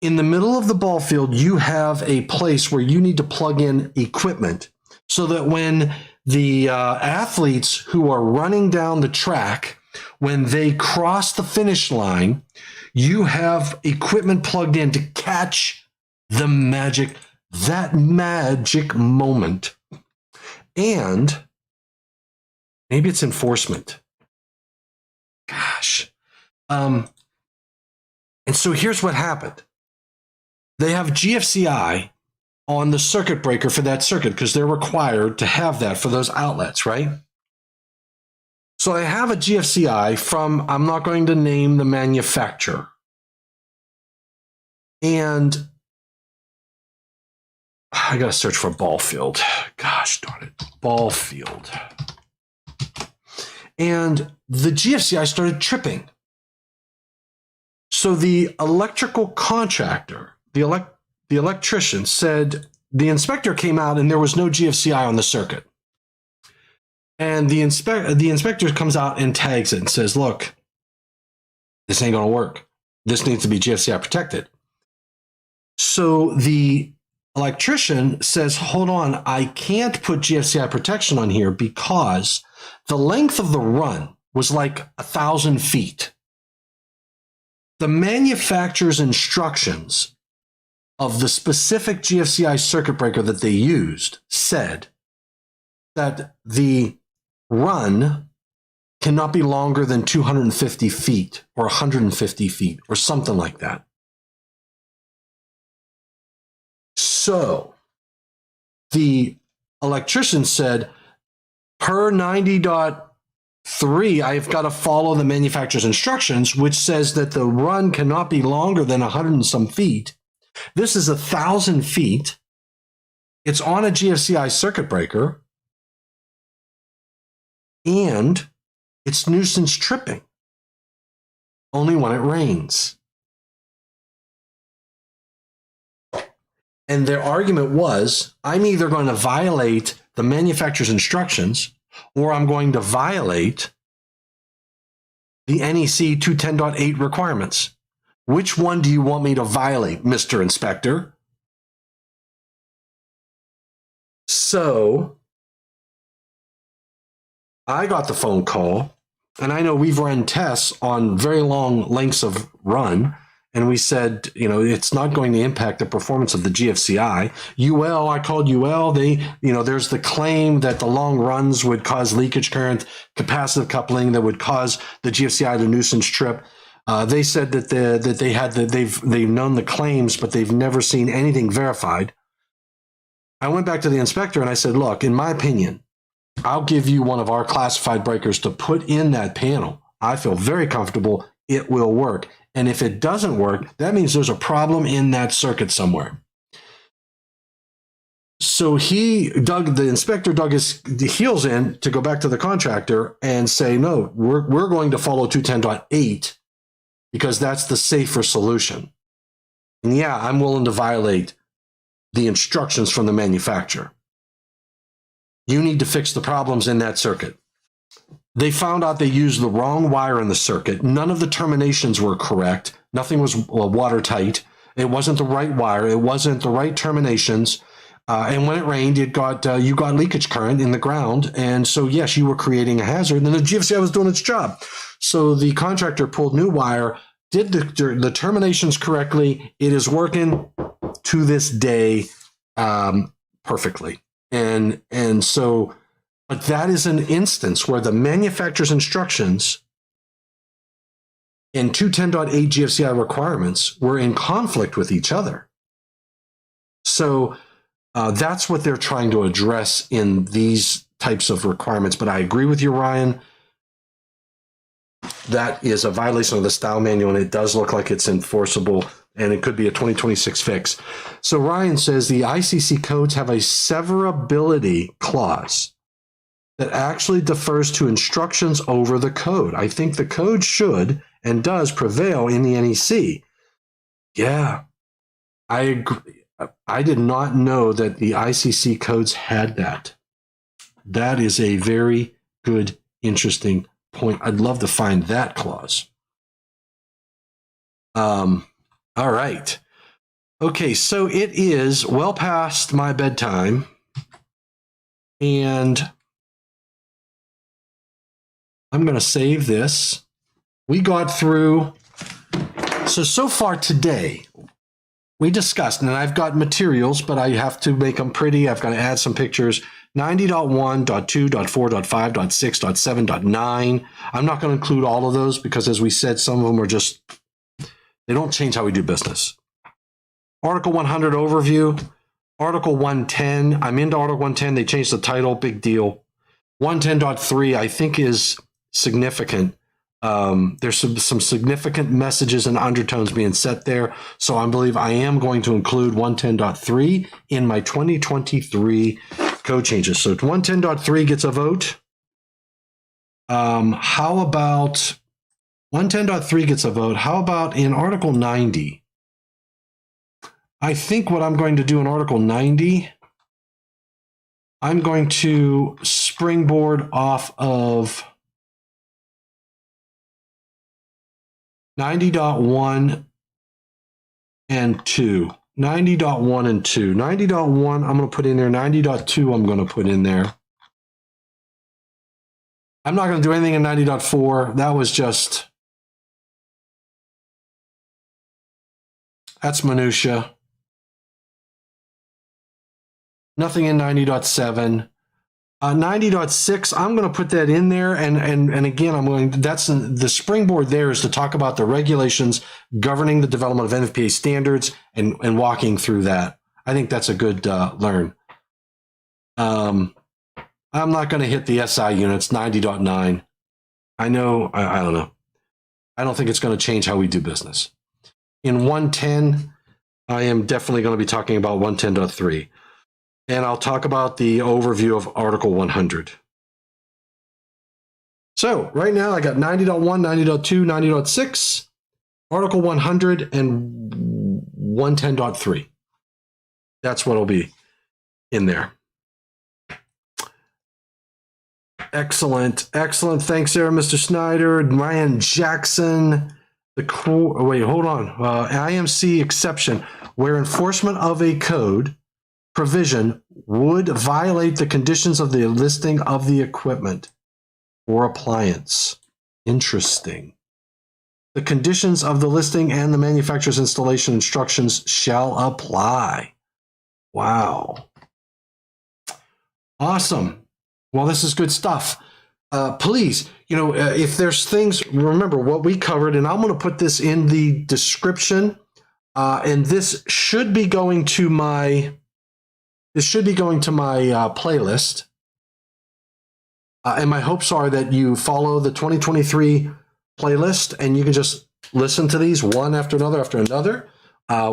In the middle of the ball field, you have a place where you need to plug in equipment so that when the athletes who are running down the track, when they cross the finish line, you have equipment plugged in to catch that magic moment. And maybe it's enforcement. Gosh. And so here's what happened. They have GFCI on the circuit breaker for that circuit because they're required to have that for those outlets, right? So I have a GFCI from, I'm not going to name the manufacturer. And I got to search for ball field. Gosh darn it. Ball field. And the GFCI started tripping. So the electrical contractor, the electrician said the inspector came out and there was no GFCI on the circuit. And the inspector comes out and tags it and says, look, this ain't going to work. This needs to be GFCI protected. So the electrician says, hold on, I can't put GFCI protection on here because the length of the run was like 1,000 feet. The manufacturer's instructions of the specific GFCI circuit breaker that they used said that the run cannot be longer than 250 feet or 150 feet or something like that. So the electrician said, per 90.3, I've got to follow the manufacturer's instructions, which says that the run cannot be longer than 100 and some feet. This is 1,000 feet. It's on a GFCI circuit breaker. And it's nuisance tripping. Only when it rains. And their argument was, I'm either going to violate the manufacturer's instructions or I'm going to violate the NEC 210.8 requirements. Which one do you want me to violate, Mr. Inspector? So I got the phone call, and I know we've run tests on very long lengths of run, and we said, it's not going to impact the performance of the GFCI. UL, I called UL. There's the claim that the long runs would cause leakage current, capacitive coupling that would cause the GFCI to nuisance trip. They said that they've known the claims, but they've never seen anything verified. I went back to the inspector and I said, look, in my opinion, I'll give you one of our classified breakers to put in that panel. I feel very comfortable it will work. And if it doesn't work, that means there's a problem in that circuit somewhere. So the inspector dug his heels in to go back to the contractor and say, no, we're going to follow 210.8 because that's the safer solution. And yeah, I'm willing to violate the instructions from the manufacturer. You need to fix the problems in that circuit. They found out they used the wrong wire in the circuit. None of the terminations were correct. Nothing was watertight. It wasn't the right wire. It wasn't the right terminations. And when it rained, you got leakage current in the ground. And so, yes, you were creating a hazard. And then the GFCI was doing its job. So the contractor pulled new wire, did the terminations correctly. It is working to this day perfectly. And so, but that is an instance where the manufacturer's instructions and 210.8 GFCI requirements were in conflict with each other. So that's what they're trying to address in these types of requirements. But I agree with you, Ryan. That is a violation of the style manual, and it does look like it's enforceable, and it could be a 2026 fix. So Ryan says the ICC codes have a severability clause that actually defers to instructions over the code. I think the code should and does prevail in the NEC. Yeah, I agree. I did not know that the ICC codes had that. That is a very good, interesting point. I'd love to find that clause. All right. Okay, so it is well past my bedtime, and I'm going to save this. We got through, so far today, we discussed, and I've got materials, but I have to make them pretty. I've got to add some pictures. 90.1, .2, .4, .5, .6, .7, .9. I'm not going to include all of those because, as we said, some of them are just, they don't change how we do business. Article 100 overview. Article 110. I'm into Article 110. They changed the title. Big deal. 110.3, I think, is significant. There's some significant messages and undertones being set there. So I believe I am going to include 110.3 in my 2023 code changes. So 110.3 gets a vote. How about 110.3 gets a vote. How about in Article 90? I think what I'm going to do in Article 90, I'm going to springboard off of 90.1 and 2. 90.1 and 2. 90.1 I'm going to put in there. 90.2 I'm going to put in there. I'm not going to do anything in 90.4. That was just, that's minutia. Nothing in 90.7. 90.6, I'm going to put that in there. And again, I'm going, that's the springboard there is to talk about the regulations governing the development of NFPA standards and walking through that. I think that's a good learn. I'm not going to hit the SI units, 90.9. I know, I don't know. I don't think it's going to change how we do business. In 110, I am definitely going to be talking about 110.3. And I'll talk about the overview of Article 100. So right now I got 90.1, 90.2, 90.6, Article 100, and 110.3. That's what will be in there. Excellent, excellent. Thanks there, Mr. Snyder. Ryan Jackson. Wait, hold on. IMC exception, where enforcement of a code provision would violate the conditions of the listing of the equipment or appliance. Interesting. The conditions of the listing and the manufacturer's installation instructions shall apply. Wow. Awesome. Well, this is good stuff. Please, if there's things, remember what we covered, and I'm going to put this in the description, and this should be going to my playlist. And my hopes are that you follow the 2023 playlist and you can just listen to these one after another after another.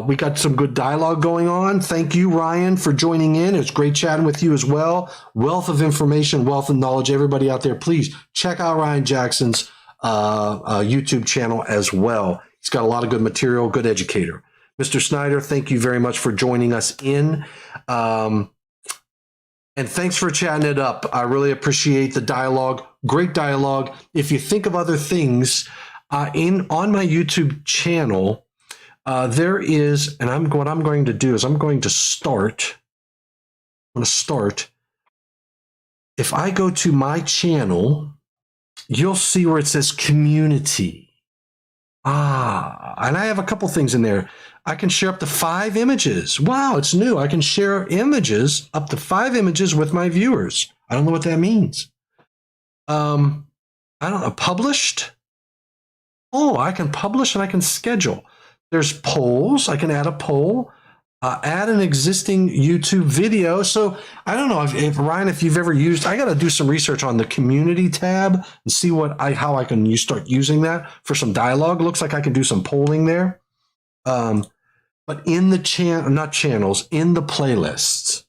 We got some good dialogue going on. Thank you, Ryan, for joining in. It was great chatting with you as well. Wealth of information, wealth of knowledge. Everybody out there, please check out Ryan Jackson's YouTube channel as well. He's got a lot of good material, good educator. Mr. Snyder, thank you very much for joining us in. And thanks for chatting it up. I really appreciate the dialogue. Great dialogue. If you think of other things on my YouTube channel, there is, and what I'm going to do is I'm going to start. If I go to my channel, you'll see where it says community. And I have a couple things in there. I can share up to 5 images. Wow, it's new. I can share images, up to 5 images with my viewers. I don't know what that means. I don't know, published? Oh, I can publish and I can schedule. There's polls. I can add a poll, add an existing YouTube video. So I don't know if Ryan, if you've ever used, I got to do some research on the community tab and see how I can start using that for some dialogue. Looks like I can do some polling there. But in the in the playlists,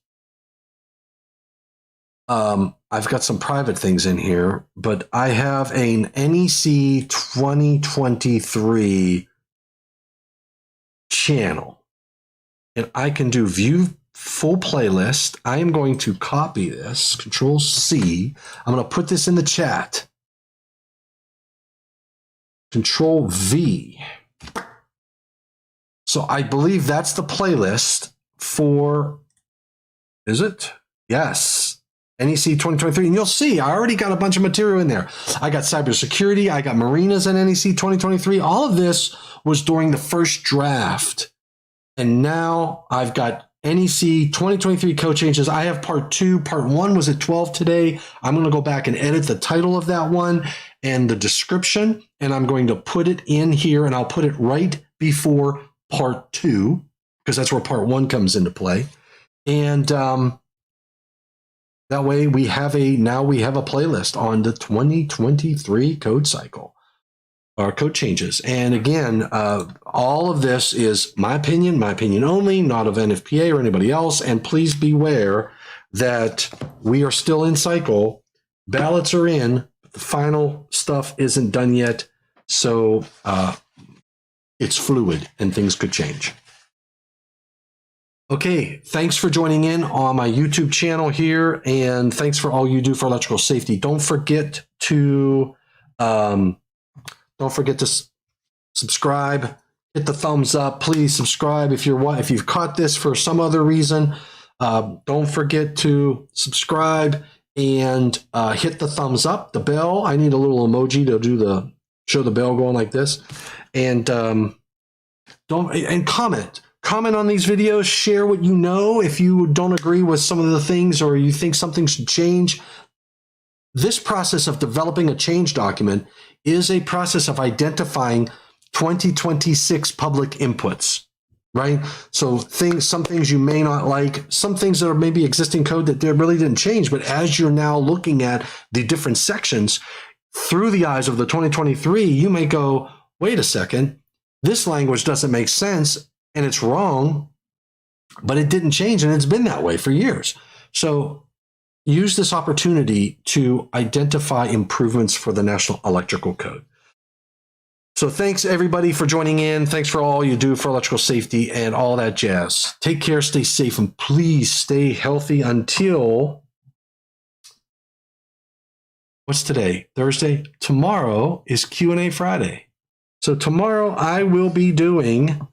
I've got some private things in here, but I have an NEC 2023 channel, and I can do view full playlist. I am going to copy this, Control C. I'm going to put this in the chat. Control V. So I believe that's the playlist for, is it? Yes. NEC 2023. And you'll see, I already got a bunch of material in there. I got cybersecurity. I got marinas in NEC 2023. All of this was during the first draft. And now I've got NEC 2023 code changes. I have part 2. Part 1 was at 12 today. I'm going to go back and edit the title of that one and the description. And I'm going to put it in here, and I'll put it right before part 2, because that's where part 1 comes into play. And that way we have a playlist on the 2023 code cycle, or code changes. And again, all of this is my opinion only, not of NFPA or anybody else. And please beware that we are still in cycle. Ballots are in, but the final stuff isn't done yet. So it's fluid and things could change. Okay, thanks for joining in on my YouTube channel here, and thanks for all you do for electrical safety. Don't forget to subscribe. Hit the thumbs up. Please subscribe if you've caught this for some other reason. Don't forget to subscribe and hit the thumbs up. The bell. I need a little emoji to show the bell going like this, and comment. Comment on these videos, share what you know. If you don't agree with some of the things or you think something should change, this process of developing a change document is a process of identifying 2026 public inputs, right? So some things you may not like, some things that are maybe existing code that really didn't change, but as you're now looking at the different sections through the eyes of the 2023, you may go, wait a second, this language doesn't make sense. And it's wrong, but it didn't change, and it's been that way for years. So use this opportunity to identify improvements for the National Electrical Code. So thanks, everybody, for joining in. Thanks for all you do for electrical safety and all that jazz. Take care, stay safe, and please stay healthy until, what's today? Thursday? Tomorrow is Q&A Friday. So tomorrow I will be doing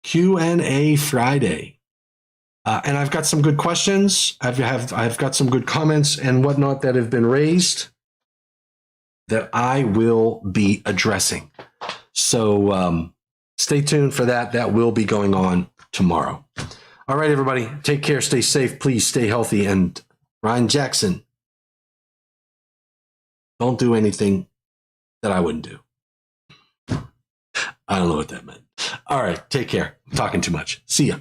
Q&A Friday. And I've got some good questions. I've got some good comments and whatnot that have been raised that I will be addressing. So stay tuned for that. That will be going on tomorrow. All right, everybody. Take care. Stay safe. Please stay healthy. And Ryan Jackson, don't do anything that I wouldn't do. I don't know what that meant. All right. Take care. I'm talking too much. See ya.